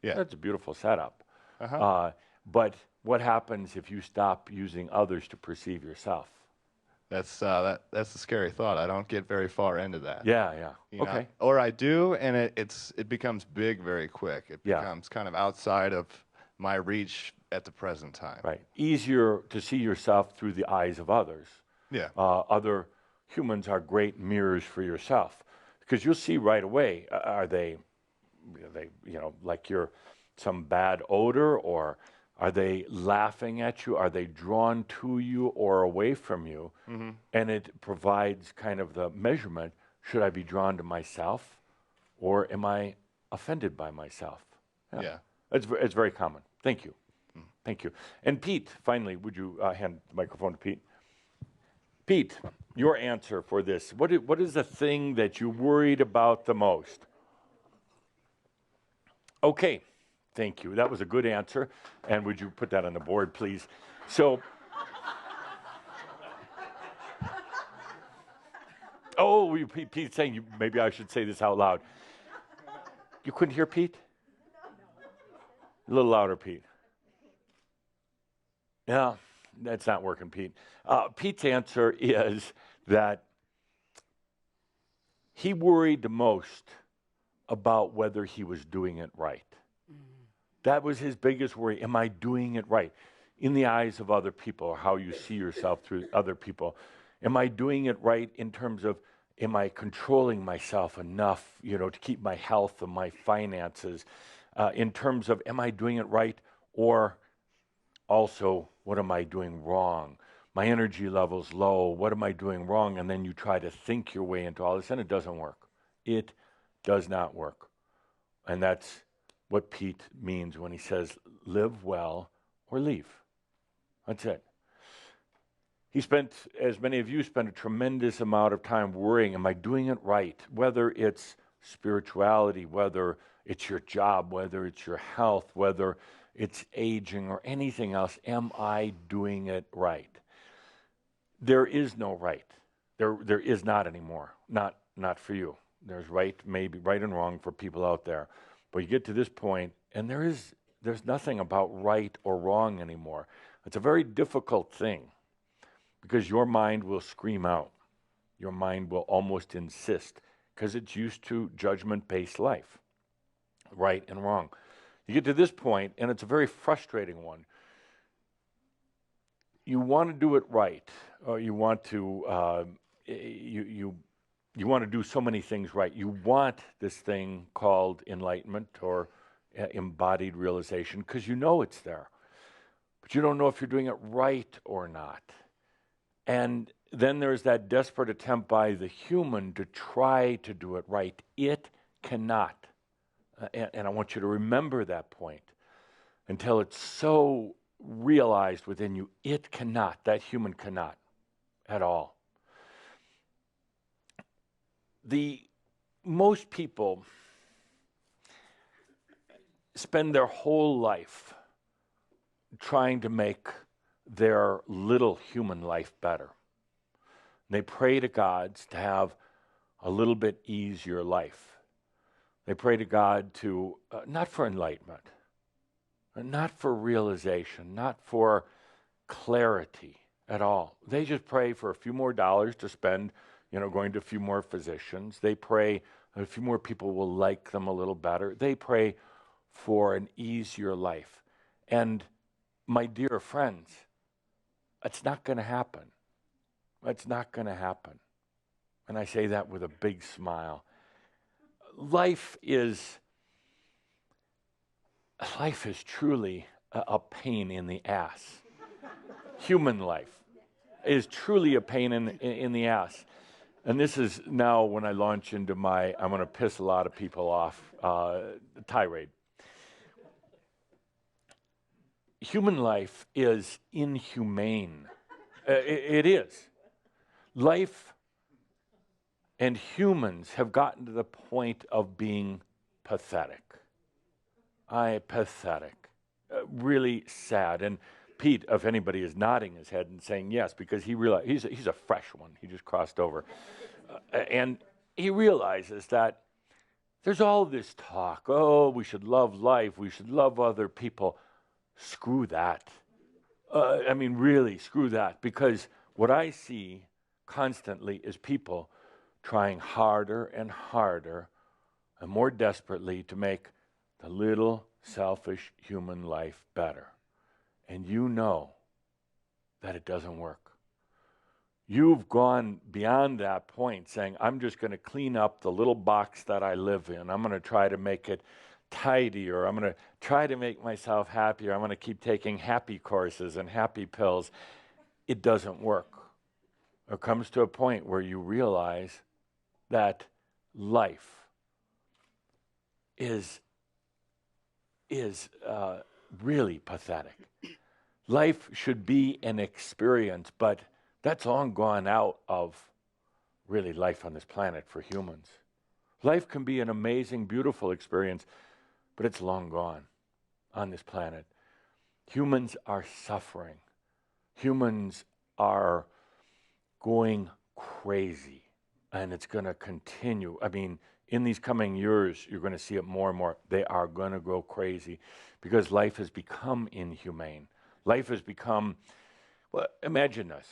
Yeah. That's a beautiful setup. Uh-huh. But what happens if you stop using others to perceive yourself? That's the scary thought. I don't get very far into that. Yeah. You know? Okay. Or I do, and it becomes big very quick. It Yeah. becomes kind of outside of my reach at the present time. Right. Easier to see yourself through the eyes of others. Yeah. Other humans are great mirrors for yourself because you'll see right away, are they, like you're some bad odor, or are they laughing at you? Are they drawn to you or away from you? Mm-hmm. And it provides kind of the measurement. Should I be drawn to myself or am I offended by myself? Yeah. It's very common. Thank you. Thank you. And Pete, finally, would you hand the microphone to Pete? Pete, your answer for this. What is the thing that you worried about the most? Okay. Thank you. That was a good answer. And would you put that on the board, please? So, Pete's saying maybe I should say this out loud. You couldn't hear Pete? A little louder, Pete. Yeah, that's not working, Pete. Pete's answer is that he worried the most about whether he was doing it right. That was his biggest worry. Am I doing it right? In the eyes of other people, or how you see yourself through other people. Am I doing it right in terms of, am I controlling myself enough, to keep my health and my finances? In terms of, am I doing it right? Or also, what am I doing wrong? My energy level's low. What am I doing wrong? And then you try to think your way into all this, and it doesn't work. It does not work. And that's what Pete means when he says, live well or leave. That's it. He spent, as many of you spend, a tremendous amount of time worrying, am I doing it right? Whether it's spirituality, whether it's your job, whether it's your health, whether it's aging or anything else, am I doing it right? There is no right. There is not anymore. Not for you. There's right, maybe right and wrong for people out there. But you get to this point, and there's nothing about right or wrong anymore. It's a very difficult thing because your mind will scream out. Your mind will almost insist because it's used to judgment-based life, right and wrong. You get to this point, and it's a very frustrating one. You want to do it right, or you want to you want to do so many things right. You want this thing called enlightenment or embodied realization because you know it's there, but you don't know if you're doing it right or not. And then there's that desperate attempt by the human to try to do it right. It cannot. And I want you to remember that point until it's so realized within you. It cannot. That human cannot at all. Most people spend their whole life trying to make their little human life better. They pray to God to have a little bit easier life. They pray to God to, not for enlightenment, not for realization, not for clarity at all. They just pray for a few more dollars to spend, going to a few more physicians. They pray that a few more people will like them a little better. They pray for an easier life. And my dear friends, it's not going to happen. It's not going to happen. And I say that with a big smile. Life is truly a pain in the ass. Human life is truly a pain in the ass. And this is now when I launch into my, I'm going to piss a lot of people off, tirade. Human life is inhumane. It is. Life and humans have gotten to the point of being pathetic. Pathetic. Really sad. And Pete, if anybody is nodding his head and saying yes, because he realized he's a fresh one. He just crossed over. And he realizes that there's all this talk. Oh, we should love life. We should love other people. Screw that. Really, screw that. Because what I see constantly is people trying harder and harder and more desperately to make the little selfish human life better. And you know that it doesn't work. You've gone beyond that point saying, I'm just going to clean up the little box that I live in. I'm going to try to make it tidier. I'm going to try to make myself happier. I'm going to keep taking happy courses and happy pills. It doesn't work. It comes to a point where you realize that life is really pathetic. Life should be an experience, but that's long gone out of really life on this planet for humans. Life can be an amazing, beautiful experience, but it's long gone on this planet. Humans are suffering. Humans are going crazy, and it's going to continue. In these coming years, you're going to see it more and more. They are going to go crazy because life has become inhumane. Life has become, well, imagine this.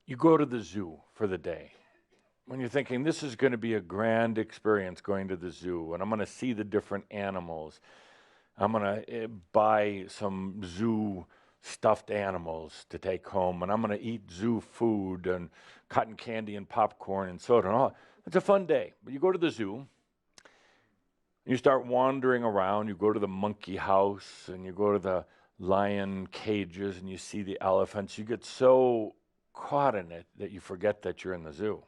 You go to the zoo for the day. When you're thinking, this is going to be a grand experience going to the zoo, and I'm going to see the different animals. I'm going to buy some zoo stuffed animals to take home, and I'm going to eat zoo food and cotton candy and popcorn and soda and all. It's a fun day. But you go to the zoo, you start wandering around. You go to the monkey house, and you go to the lion cages, and you see the elephants. You get so caught in it that you forget that you're in the zoo.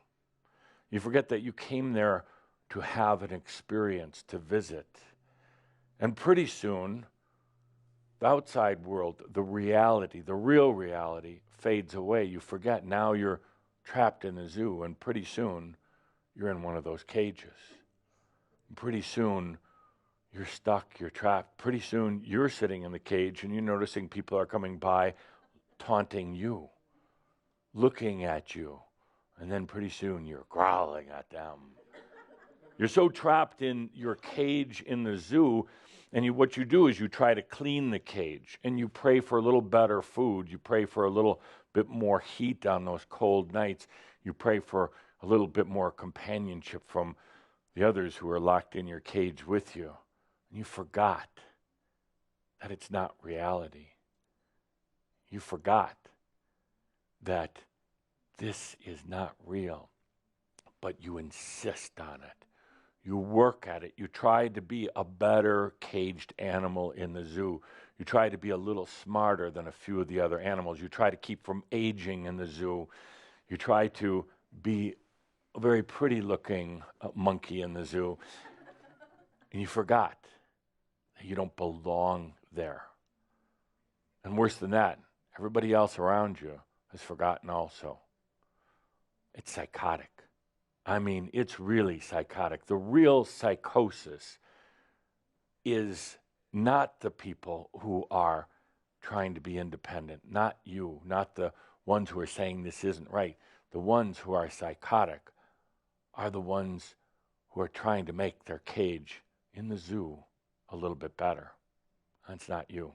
You forget that you came there to have an experience, to visit. And pretty soon, the outside world, the reality, the real reality, fades away. You forget. Now you're trapped in the zoo, and pretty soon, you're in one of those cages. And pretty soon, you're stuck, you're trapped. Pretty soon, you're sitting in the cage, and you're noticing people are coming by, taunting you, looking at you. And then pretty soon, you're growling at them. You're so trapped in your cage in the zoo And what you do is you try to clean the cage, and you pray for a little better food. You pray for a little bit more heat on those cold nights. You pray for a little bit more companionship from the others who are locked in your cage with you. And you forgot that it's not reality. You forgot that this is not real, but you insist on it. You work at it. You try to be a better caged animal in the zoo. You try to be a little smarter than a few of the other animals. You try to keep from aging in the zoo. You try to be a very pretty looking monkey in the zoo. And you forgot that you don't belong there. And worse than that, everybody else around you has forgotten also. It's psychotic. I mean, it's really psychotic. The real psychosis is not the people who are trying to be independent, not you, not the ones who are saying this isn't right. The ones who are psychotic are the ones who are trying to make their cage in the zoo a little bit better. That's not you.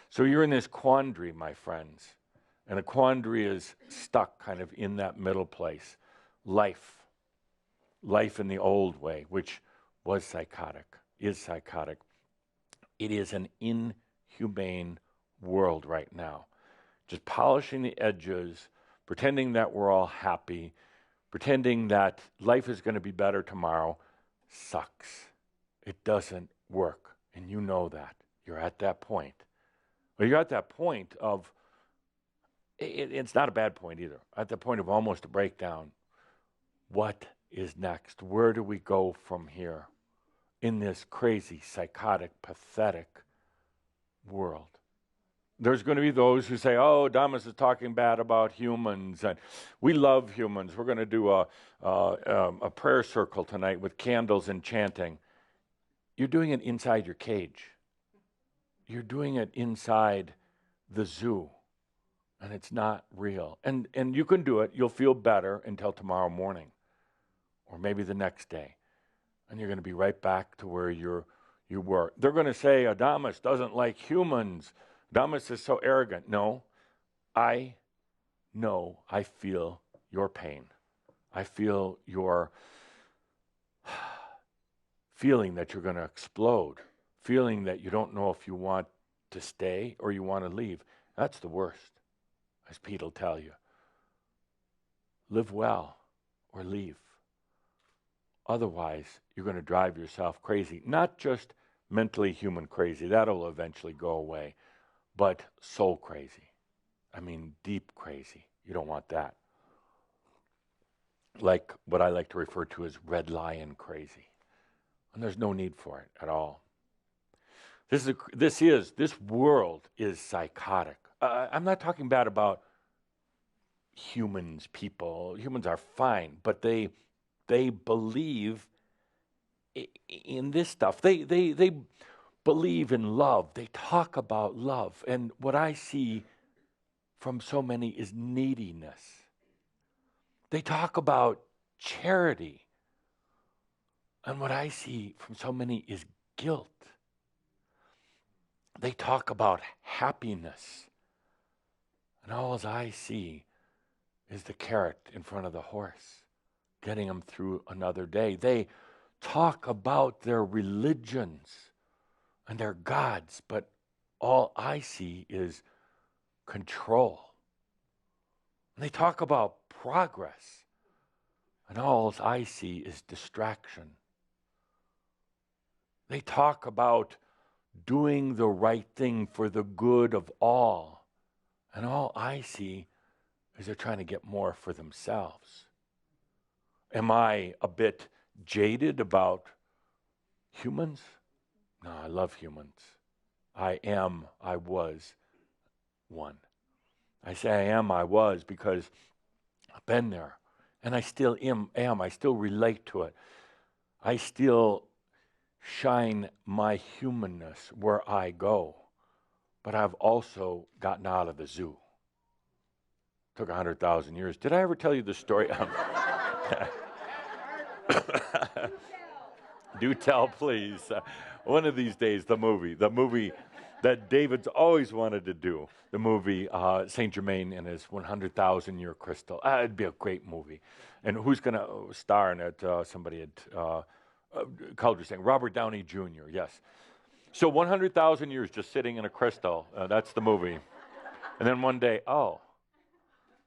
So you're in this quandary, my friends. And a quandary is stuck kind of in that middle place. Life in the old way, which was psychotic, is psychotic. It is an inhumane world right now. Just polishing the edges, pretending that we're all happy, pretending that life is going to be better tomorrow, sucks. It doesn't work, and you know that. You're at that point. Well, you're at that point of, it's not a bad point either, at the point of almost a breakdown. What is next? Where do we go from here in this crazy, psychotic, pathetic world? There's going to be those who say, oh, Адамус is talking bad about humans, and we love humans. We're going to do a prayer circle tonight with candles and chanting. You're doing it inside your cage. You're doing it inside the zoo, and it's not real. And you can do it. You'll feel better until tomorrow morning, or maybe the next day, and you're going to be right back to where you were. They're going to say, Адамус doesn't like humans. Адамус is so arrogant. No, I know, I feel your pain. I feel your feeling that you're going to explode, feeling that you don't know if you want to stay or you want to leave. That's the worst, as Pete will tell you. Live well or leave. Otherwise, you're going to drive yourself crazy. Not just mentally human crazy. That'll eventually go away. But soul crazy. I mean, deep crazy. You don't want that. Like what I like to refer to as red lion crazy. And there's no need for it at all. This world is psychotic. I'm not talking bad about humans, people. Humans are fine, but they believe in this stuff. They believe in love. They talk about love. And what I see from so many is neediness. They talk about charity. And what I see from so many is guilt. They talk about happiness. And all I see is the carrot in front of the horse, getting them through another day. They talk about their religions and their gods, but all I see is control. And they talk about progress, and all I see is distraction. They talk about doing the right thing for the good of all, and all I see is they're trying to get more for themselves. Am I a bit jaded about humans? No, I love humans. I was one. I say I was because I've been there. And I still am. I still relate to it. I still shine my humanness where I go. But I've also gotten out of the zoo. Took 100,000 years. Did I ever tell you the story? Do tell, please. One of these days, the movie that David's always wanted to do, the movie Saint-Germain and his 100,000-year crystal. It'd be a great movie. And who's going to star in it? Somebody at Culture saying, Robert Downey Jr., yes. So 100,000 years just sitting in a crystal. That's the movie. And then one day, oh,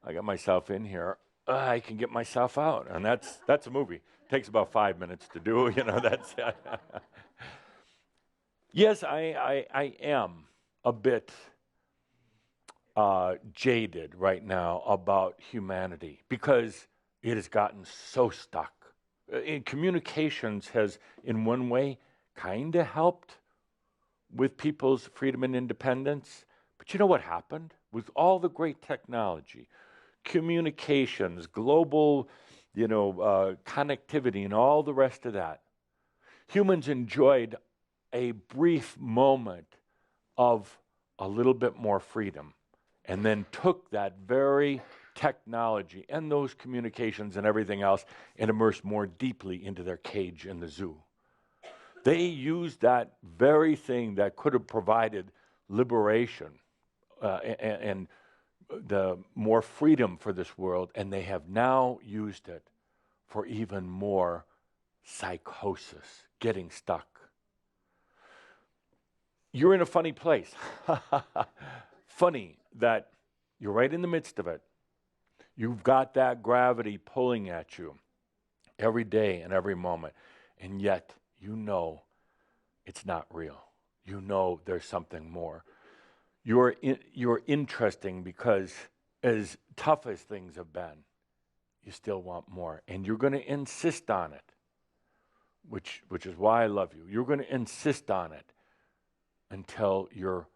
I got myself in here. I can get myself out. And that's a movie. It takes about 5 minutes to do, that's Yes, I am a bit jaded right now about humanity because it has gotten so stuck. Communications has, in one way, kind of helped with people's freedom and independence. But you know what happened? With all the great technology, communications, global, connectivity, and all the rest of that, humans enjoyed a brief moment of a little bit more freedom and then took that very technology and those communications and everything else and immersed more deeply into their cage in the zoo. They used that very thing that could have provided liberation and the more freedom for this world, and they have now used it for even more psychosis, getting stuck. You're in a funny place. Funny that you're right in the midst of it. You've got that gravity pulling at you every day and every moment, and yet you know it's not real. You know there's something more. You're interesting because as tough as things have been, you still want more, and you're going to insist on it, which is why I love you. You're going to insist on it until you're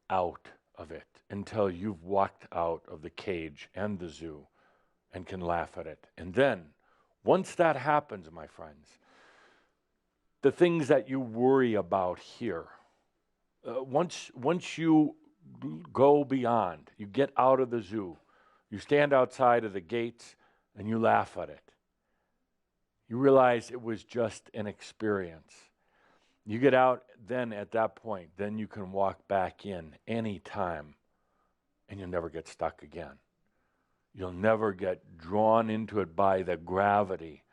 out of it, until you've walked out of the cage and the zoo and can laugh at it. And then, once that happens, my friends, the things that you worry about here, once you go beyond, you get out of the zoo, you stand outside of the gates and you laugh at it. You realize it was just an experience. You get out, then at that point, then you can walk back in any time and you'll never get stuck again. You'll never get drawn into it by the gravity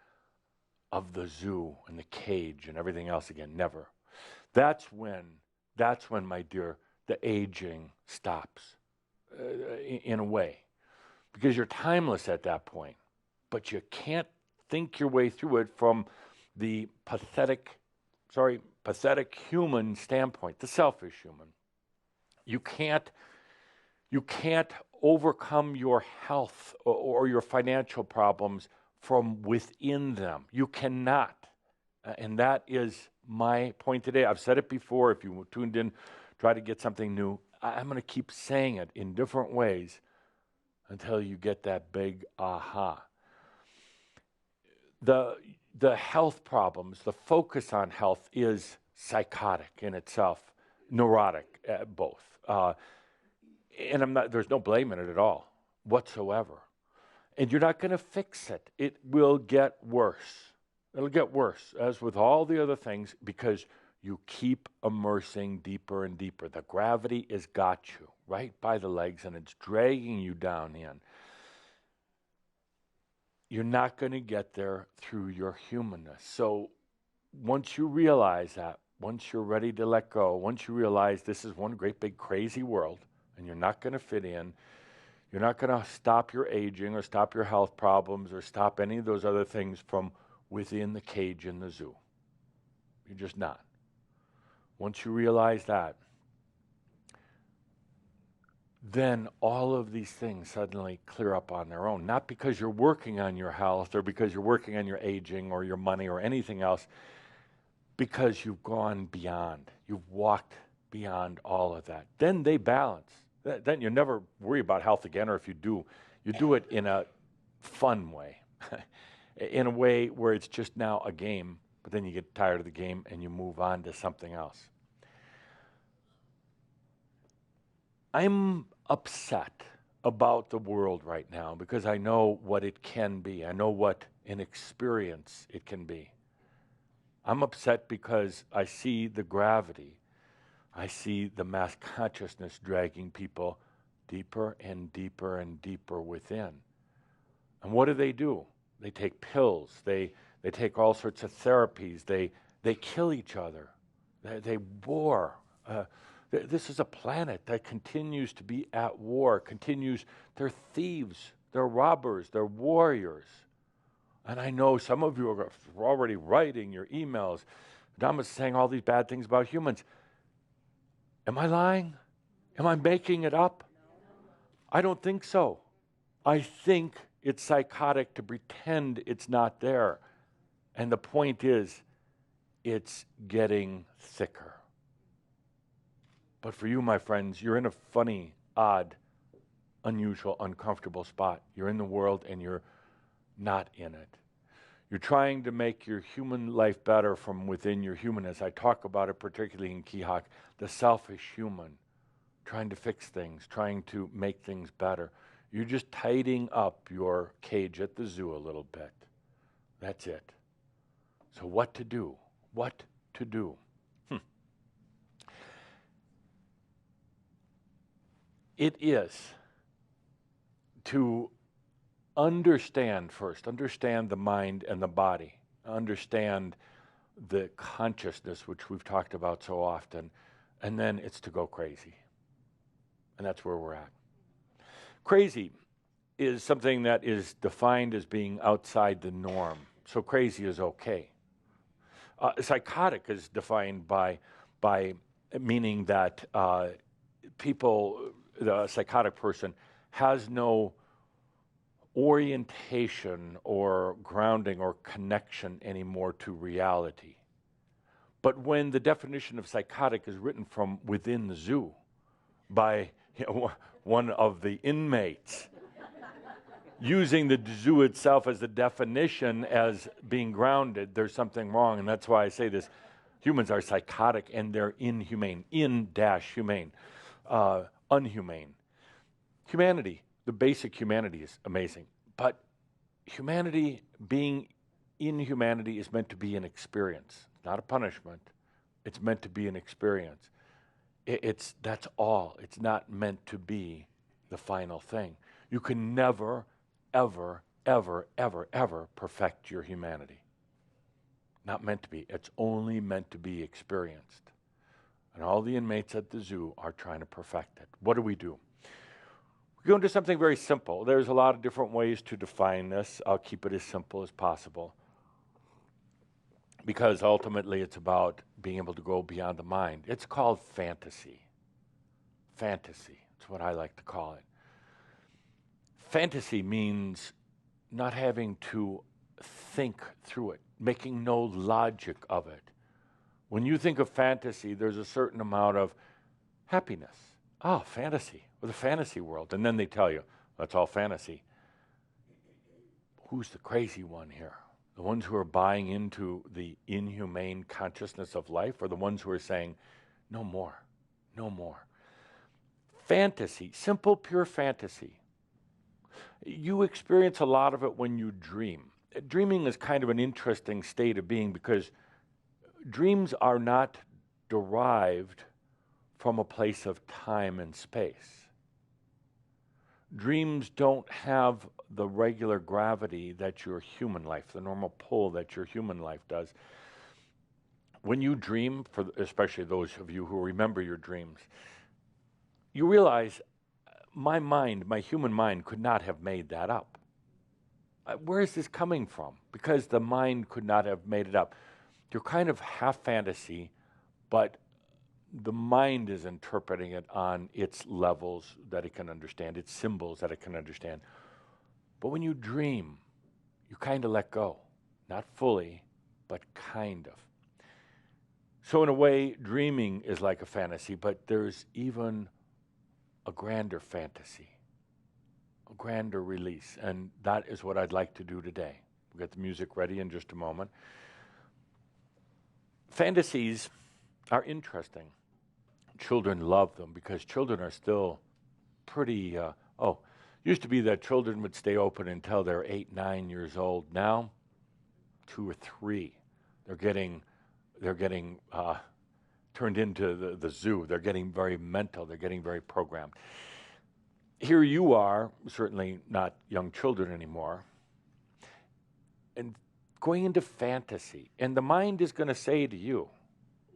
of the zoo and the cage and everything else again. Never. That's when, my dear, the aging stops in a way. Because you're timeless at that point. But you can't think your way through it from the pathetic human standpoint, the selfish human. You can't overcome your health or your financial problems from within them. You cannot. And that is my point today. I've said it before. If you tuned in, try to get something new. I'm going to keep saying it in different ways until you get that big aha. The health problems, the focus on health is psychotic in itself, neurotic, both. And there's no blame in it at all, whatsoever. And you're not going to fix it. It will get worse. It'll get worse, as with all the other things, because you keep immersing deeper and deeper. The gravity has got you right by the legs, and it's dragging you down in. You're not going to get there through your humanness. So once you realize that, once you're ready to let go, once you realize this is one great big crazy world, and you're not going to fit in, you're not going to stop your aging or stop your health problems or stop any of those other things from within the cage in the zoo. You're just not. Once you realize that, then all of these things suddenly clear up on their own. Not because you're working on your health or because you're working on your aging or your money or anything else, because you've gone beyond. You've walked beyond all of that. Then they balance. Then you never worry about health again, or if you do it in a fun way, in a way where it's just now a game, but then you get tired of the game and you move on to something else. I'm upset about the world right now because I know what it can be. I know what an experience it can be. I'm upset because I see the gravity. I see the mass consciousness dragging people deeper and deeper and deeper within. And what do? They take pills. They take all sorts of therapies. They kill each other. They war. This is a planet that continues to be at war, they're thieves, they're robbers, they're warriors. And I know some of you are already writing your emails. Адамус is saying all these bad things about humans. Am I lying? Am I making it up? I don't think so. I think it's psychotic to pretend it's not there. And the point is, it's getting thicker. But for you, my friends, you're in a funny, odd, unusual, uncomfortable spot. You're in the world and you're not in it. You're trying to make your human life better from within your humanness. I talk about it particularly in Kihak, the selfish human, trying to fix things, trying to make things better. You're just tidying up your cage at the zoo a little bit. That's it. So what to do? What to do? It is to understand first, understand the mind and the body, understand the consciousness, which we've talked about so often, and then it's to go crazy. And that's where we're at. Crazy is something that is defined as being outside the norm. So crazy is okay. Psychotic is defined by meaning that the psychotic person has no orientation or grounding or connection anymore to reality. But when the definition of psychotic is written from within the zoo by one of the inmates, using the zoo itself as the definition as being grounded, there's something wrong. And that's why I say this. Humans are psychotic and they're inhumane. In-humane. Unhumane. Humanity, the basic humanity is amazing. But humanity, being in humanity, is meant to be an experience. It's not a punishment. It's meant to be an experience. That's all. It's not meant to be the final thing. You can never, ever, ever, ever, ever perfect your humanity. Not meant to be. It's only meant to be experienced. And all the inmates at the zoo are trying to perfect it. What do? We go into something very simple. There's a lot of different ways to define this. I'll keep it as simple as possible. Because ultimately it's about being able to go beyond the mind. It's called fantasy. Fantasy. That's what I like to call it. Fantasy means not having to think through it, making no logic of it. When you think of fantasy, there's a certain amount of happiness. Oh, fantasy, or the fantasy world. And then they tell you, that's all fantasy. Who's the crazy one here? The ones who are buying into the inhumane consciousness of life, or the ones who are saying, no more, no more? Fantasy, simple, pure fantasy. You experience a lot of it when you dream. Dreaming is kind of an interesting state of being because dreams are not derived from a place of time and space. Dreams don't have the regular gravity that your human life, the normal pull that your human life does. When you dream, especially those of you who remember your dreams, you realize my mind, my human mind, could not have made that up. Where is this coming from? Because the mind could not have made it up. You're kind of half fantasy, but the mind is interpreting it on its levels that it can understand, its symbols that it can understand. But when you dream, you kind of let go. Not fully, but kind of. So in a way, dreaming is like a fantasy, but there's even a grander fantasy, a grander release, and that is what I'd like to do today. We'll get the music ready in just a moment. Fantasies are interesting. Children love them because children are still pretty, used to be that children would stay open until they're 8, 9 years old. Now, 2 or 3. They're getting They're getting turned into the zoo. They're getting very mental. They're getting very programmed. Here you are, certainly not young children anymore, and going into fantasy. And the mind is going to say to you,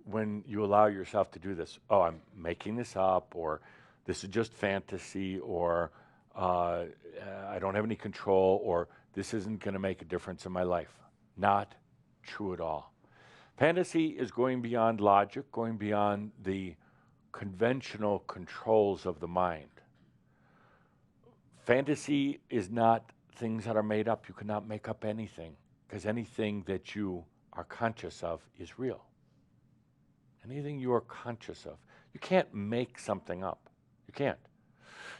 when you allow yourself to do this, oh, I'm making this up, or this is just fantasy, or I don't have any control, or this isn't going to make a difference in my life. Not true at all. Fantasy is going beyond logic, going beyond the conventional controls of the mind. Fantasy is not things that are made up. You cannot make up anything, because anything that you are conscious of is real. Anything you are conscious of. You can't make something up. You can't.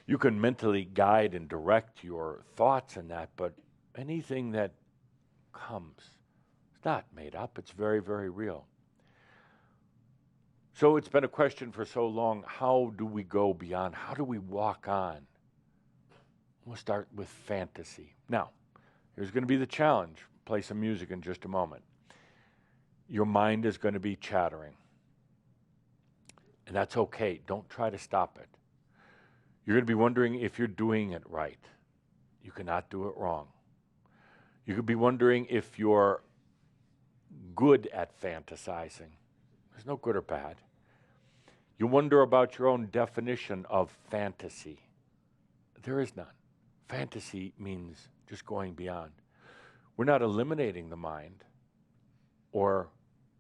You can mentally guide and direct your thoughts in that, but anything that comes, it's not made up. It's very, very real. So it's been a question for so long, how do we go beyond? How do we walk on? We'll start with fantasy. Now, here's going to be the challenge. Play some music in just a moment. Your mind is going to be chattering. And that's okay. Don't try to stop it. You're going to be wondering if you're doing it right. You cannot do it wrong. You could be wondering if you're good at fantasizing. There's no good or bad. You wonder about your own definition of fantasy. There is none. Fantasy means just going beyond. We're not eliminating the mind or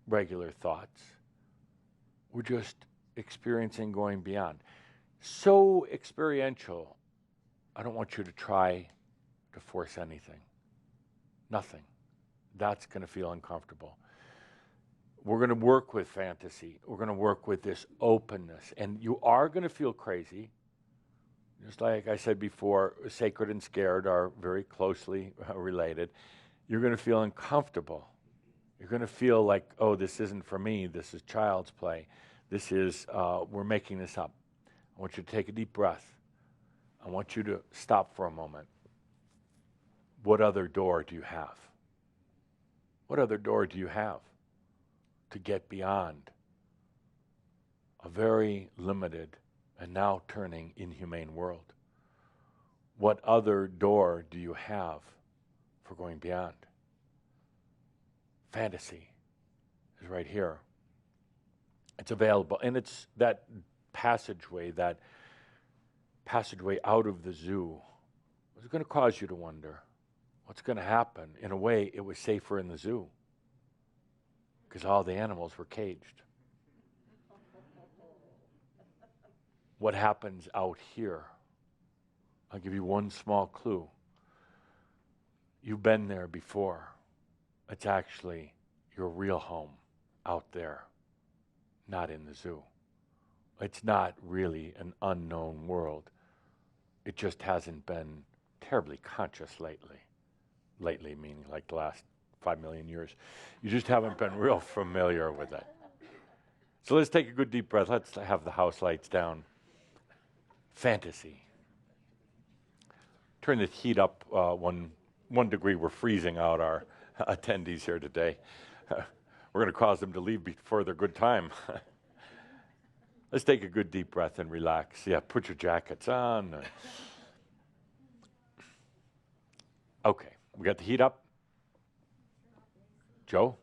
regular thoughts. We're just experiencing going beyond. So experiential, I don't want you to try to force anything. Nothing. That's going to feel uncomfortable. We're going to work with fantasy. We're going to work with this openness. And you are going to feel crazy. Just like I said before, sacred and scared are very closely related. You're going to feel uncomfortable. You're going to feel like, oh, this isn't for me. This is child's play. This is, we're making this up. I want you to take a deep breath. I want you to stop for a moment. What other door do you have? What other door do you have to get beyond a very limited and now turning inhumane world? What other door do you have for going beyond? Fantasy is right here. It's available, and it's that passageway out of the zoo. It's going to cause you to wonder what's going to happen. In a way, it was safer in the zoo because all the animals were caged. What happens out here? I'll give you one small clue. You've been there before. It's actually your real home out there, not in the zoo. It's not really an unknown world. It just hasn't been terribly conscious lately. Lately meaning like the last 5 million years. You just haven't been real familiar with it. So let's take a good deep breath. Let's have the house lights down. Fantasy. Turn the heat up 1 degree. We're freezing out our attendees here today. We're going to cause them to leave before their good time. Let's take a good deep breath and relax. Yeah, put your jackets on. Okay, we got the heat up. Joe,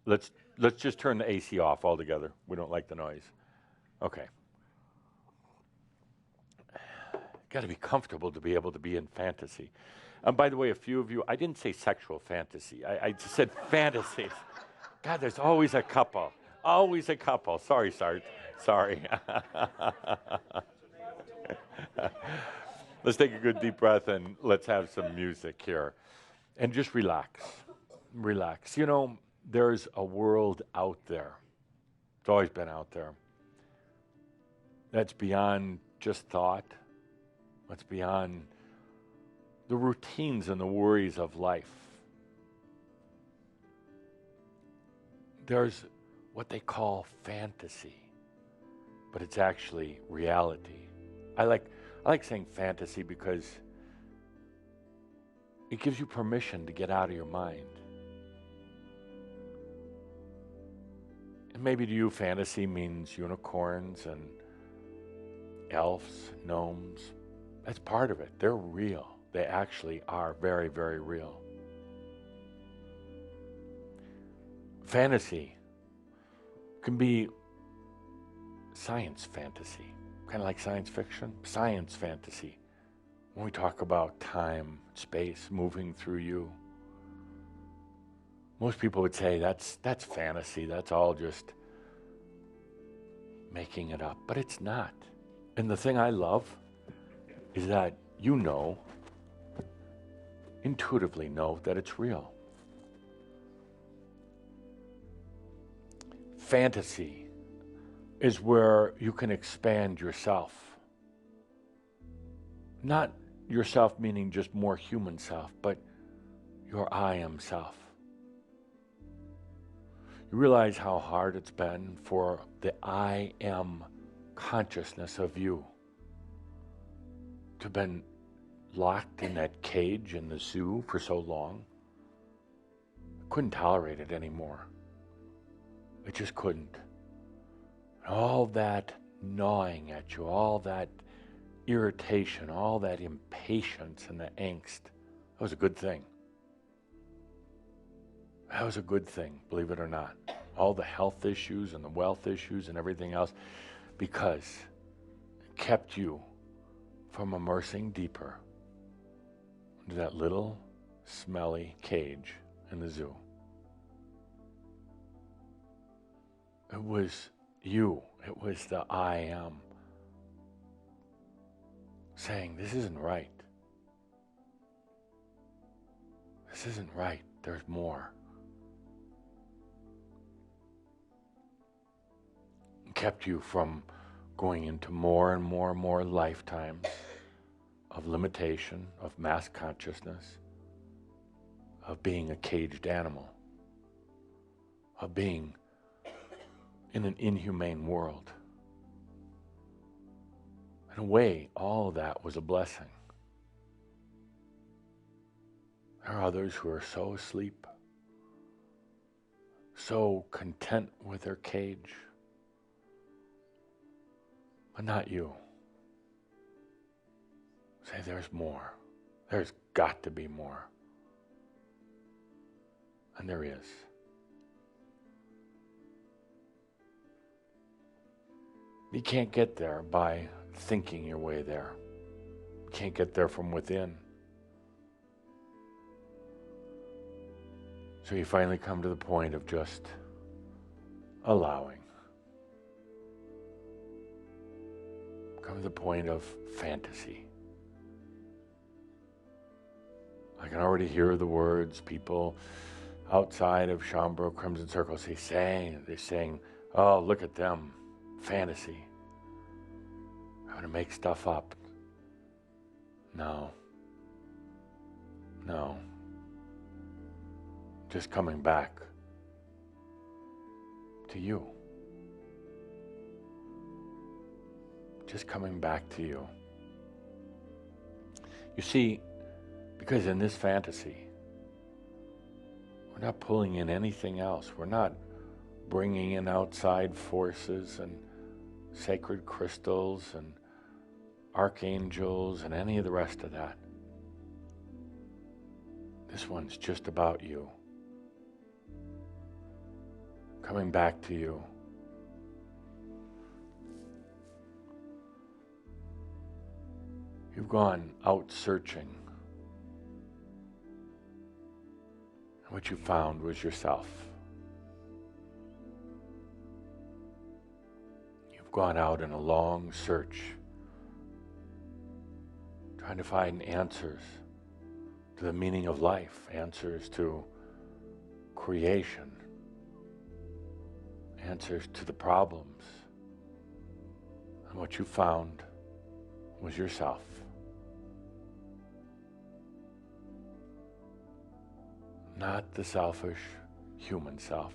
let's just turn the AC off altogether. We don't like the noise. Okay. Got to be comfortable to be able to be in fantasy. And by the way, a few of you, I didn't say sexual fantasy. I just said fantasies. God, there's always a couple. Always a couple. Sorry, Sarge. Sorry. Let's take a good deep breath and let's have some music here. And just relax. Relax. You know, there's a world out there. It's always been out there. That's beyond just thought. That's beyond the routines and the worries of life. There's what they call fantasy, but it's actually reality. I like saying fantasy because it gives you permission to get out of your mind. And maybe to you, fantasy means unicorns and elves, gnomes. That's part of it. They're real. They actually are very, very real. Fantasy can be science fantasy, kind of like science fiction. Science fantasy, when we talk about time, space moving through you. Most people would say that's fantasy, that's all just making it up, but it's not. And the thing I love is that you know, intuitively know that it's real. Fantasy is where you can expand yourself. Not yourself meaning just more human self, but your I am self. You realize how hard it's been for the I am consciousness of you to have been locked in that cage in the zoo for so long. I couldn't tolerate it anymore. I just couldn't. All that gnawing at you, all that irritation, all that impatience and the angst, that was a good thing. That was a good thing, believe it or not. All the health issues and the wealth issues and everything else, because it kept you from immersing deeper into that little smelly cage in the zoo. It was you, it was the I am saying, this isn't right. This isn't right, there's more. It kept you from going into more and more and more lifetimes of limitation, of mass consciousness, of being a caged animal, of being in an inhumane world. In a way, all of that was a blessing. There are others who are so asleep, so content with their cage, but not you. Say, there's more. There's got to be more. And there is. You can't get there by thinking your way there. You can't get there from within. So you finally come to the point of just allowing. Come to the point of fantasy. I can already hear the words people outside of Schomburg Crimson Circle they're saying, oh, look at them, fantasy. I'm going to make stuff up. No. Just coming back to you. Just coming back to you. You see, because in this fantasy, we're not pulling in anything else. We're not bringing in outside forces and sacred crystals and archangels and any of the rest of that. This one's just about you. Coming back to you. You've gone out searching. And what you found was yourself. You've gone out in a long search, trying to find answers to the meaning of life, answers to creation, answers to the problems. And what you found was yourself. Not the selfish human self.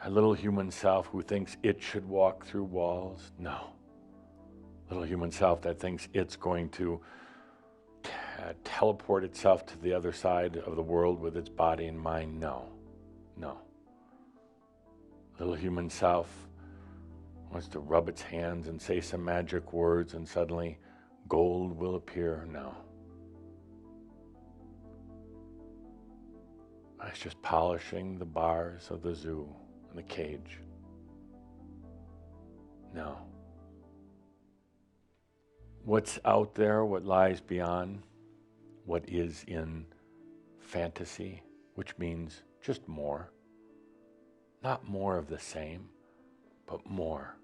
A little human self who thinks it should walk through walls. No. Little human self that thinks it's going to teleport itself to the other side of the world with its body and mind. No. Little human self wants to rub its hands and say some magic words, and suddenly gold will appear. No. It's just polishing the bars of the zoo and the cage. No. What's out there, what lies beyond, what is in fantasy, which means just more. Not more of the same, but more.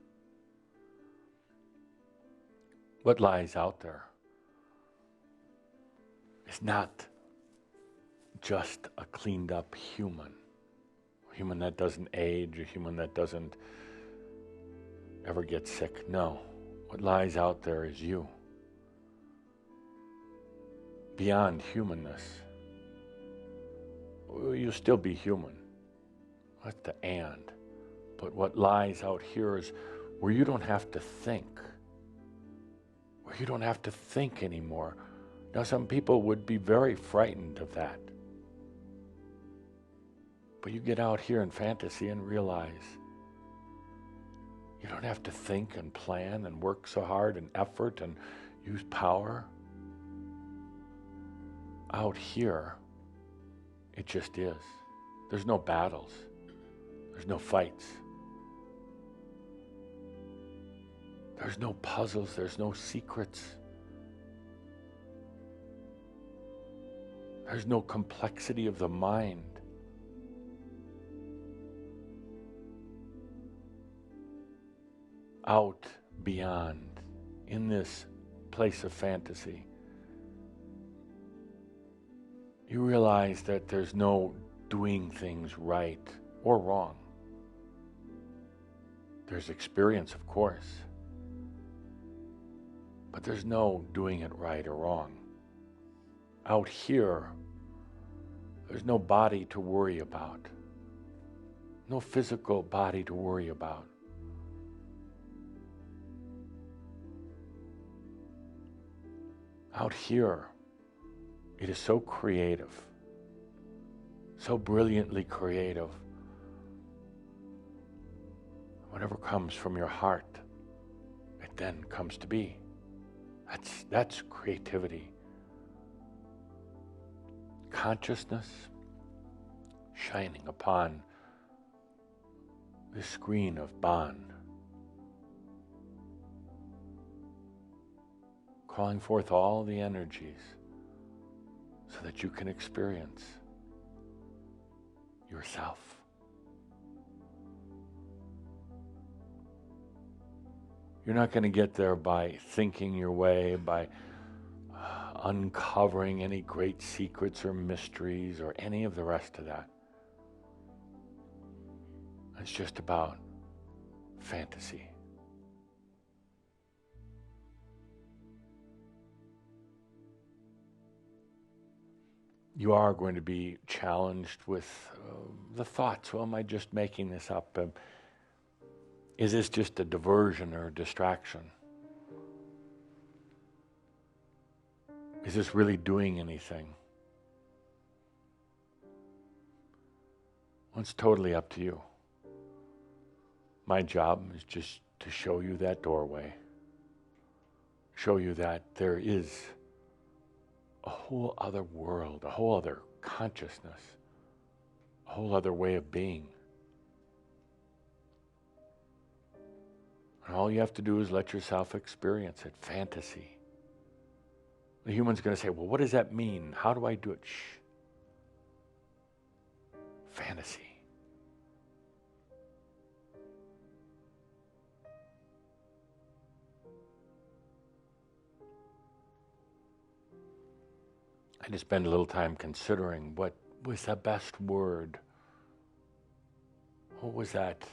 What lies out there is not just a cleaned up human. A human that doesn't age, a human that doesn't ever get sick. No. What lies out there is you. Beyond humanness. You'll still be human. That's the and. But what lies out here is where you don't have to think. Where you don't have to think anymore. Now, some people would be very frightened of that. But you get out here in fantasy and realize you don't have to think and plan and work so hard and effort and use power. Out here, it just is. There's no battles. There's no fights. There's no puzzles. There's no secrets. There's no complexity of the mind. Out beyond, in this place of fantasy, you realize that there's no doing things right or wrong. There's experience, of course, but there's no doing it right or wrong. Out here, there's no body to worry about, no physical body to worry about. Out here, it is so creative, so brilliantly creative. Whatever comes from your heart, it then comes to be. That's creativity. Consciousness shining upon the screen of bond, calling forth all the energies so that you can experience yourself. You're not going to get there by thinking your way, by uncovering any great secrets or mysteries or any of the rest of that. It's just about fantasy. You are going to be challenged with the thoughts, well, am I just making this up? Is this just a diversion or a distraction? Is this really doing anything? Well, it's totally up to you. My job is just to show you that doorway, show you that there is a whole other world, a whole other consciousness, a whole other way of being. And all you have to do is let yourself experience it, fantasy. The human's going to say, well, what does that mean? How do I do it? Shh. Fantasy. I just spend a little time considering what was the best word. What was that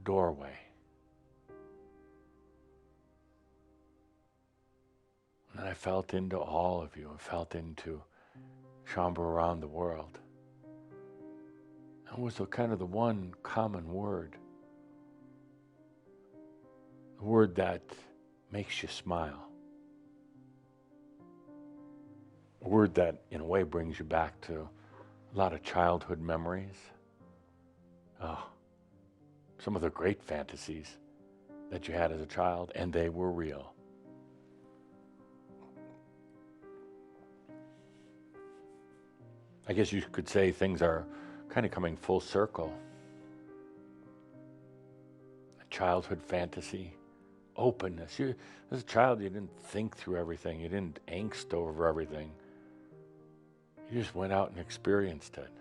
doorway? And I felt into all of you. I felt into Shambhala around the world. It was kind of the one common word. The word that makes you smile. A word that, in a way, brings you back to a lot of childhood memories. Oh, some of the great fantasies that you had as a child, and they were real. I guess you could say things are kind of coming full circle. A childhood fantasy, openness. As a child, you didn't think through everything. You didn't angst over everything. You just went out and experienced it.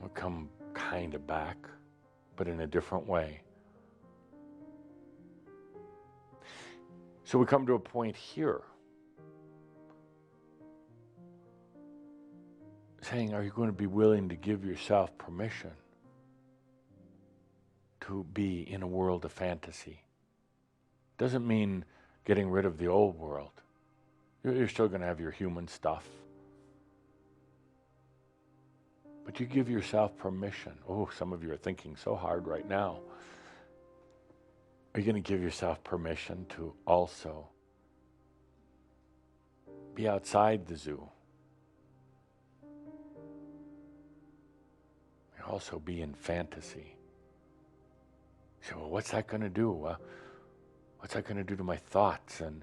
We'll come kind of back, but in a different way. So we come to a point here, saying, are you going to be willing to give yourself permission to be in a world of fantasy? Doesn't mean getting rid of the old world. You're still going to have your human stuff. But you give yourself permission. Oh, some of you are thinking so hard right now. Are you going to give yourself permission to also be outside the zoo? And also be in fantasy. So, well, what's that going to do? What's that going to do to my thoughts? And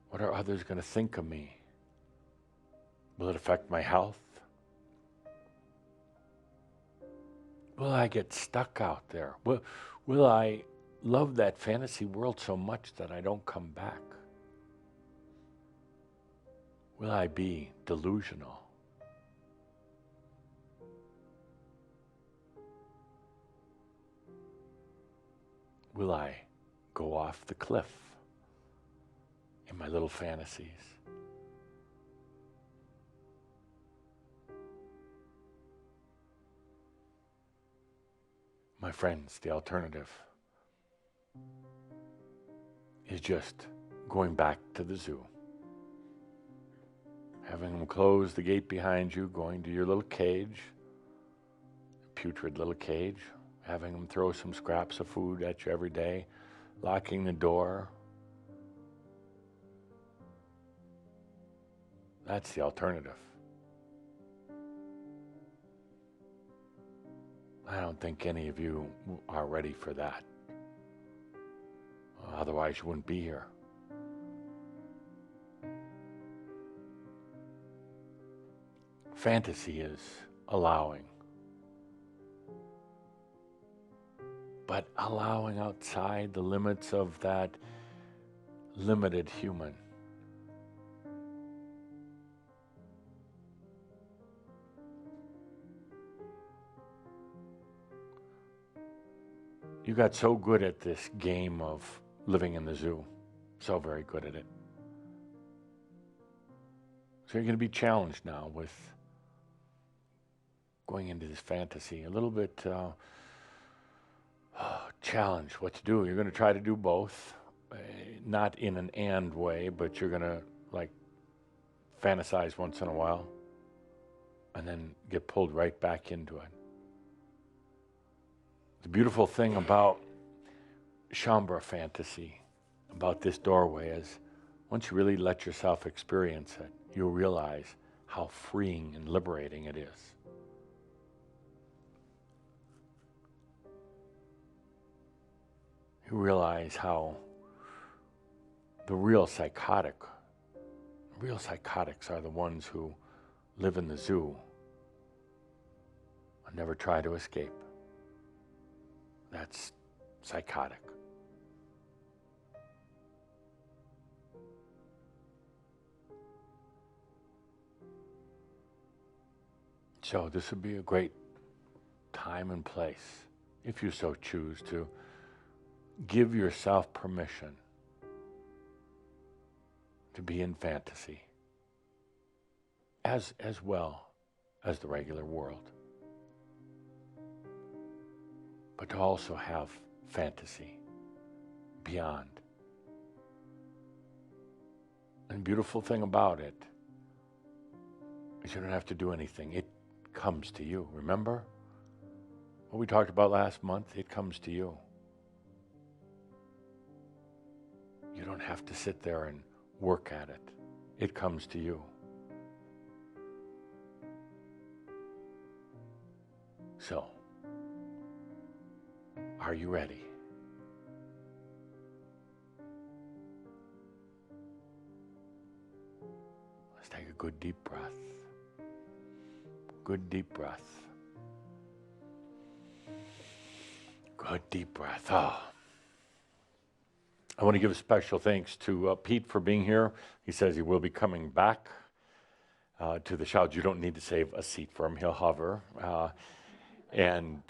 what are others going to think of me? Will it affect my health? Will I get stuck out there? Will I love that fantasy world so much that I don't come back? Will I be delusional? Will I go off the cliff in my little fantasies? My friends, the alternative is just going back to the zoo. Having them close the gate behind you, going to your little cage, putrid little cage, having them throw some scraps of food at you every day, locking the door. That's the alternative. I don't think any of you are ready for that. Otherwise, you wouldn't be here. Fantasy is allowing. But allowing outside the limits of that limited human. You got so good at this game of living in the zoo, so very good at it. So you're going to be challenged now with going into this fantasy, a little bit challenged what to do. You're going to try to do both, not in an and way, but you're going to like fantasize once in a while and then get pulled right back into it. The beautiful thing about Shambhala fantasy, about this doorway, is once you really let yourself experience it, you'll realize how freeing and liberating it is. You realize how the real psychotics are the ones who live in the zoo and never try to escape. That's psychotic. So this would be a great time and place, if you so choose, to give yourself permission to be in fantasy as well as the regular world, but to also have fantasy beyond. And the beautiful thing about it is you don't have to do anything. It comes to you. Remember what we talked about last month? It comes to you. You don't have to sit there and work at it. It comes to you. So, Are you ready? Let's take a good deep breath. Good deep breath. Good deep breath. Oh. I want to give a special thanks to Pete for being here. He says he will be coming back to the Shouds. You don't need to save a seat for him. He'll hover. And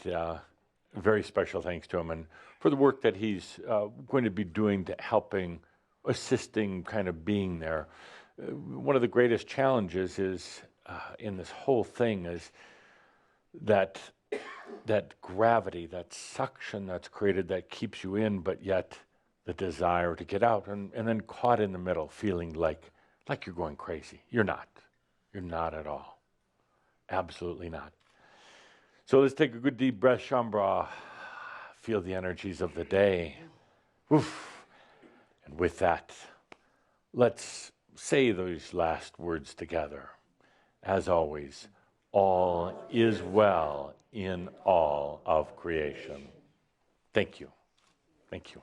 very special thanks to him and for the work that he's going to be doing to helping, assisting, kind of being there. One of the greatest challenges is in this whole thing is that gravity, that suction that's created that keeps you in, but yet the desire to get out, and then caught in the middle, feeling like you're going crazy. You're not. You're not at all. Absolutely not. So let's take a good deep breath, Shambra. Feel the energies of the day. Oof. And with that, let's say those last words together. As always, all is well in all of creation. Thank you. Thank you.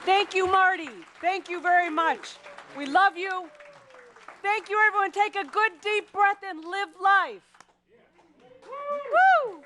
Thank you, Marty. Thank you very much. We love you. Thank you, everyone. Take a good deep breath and live life. Woo!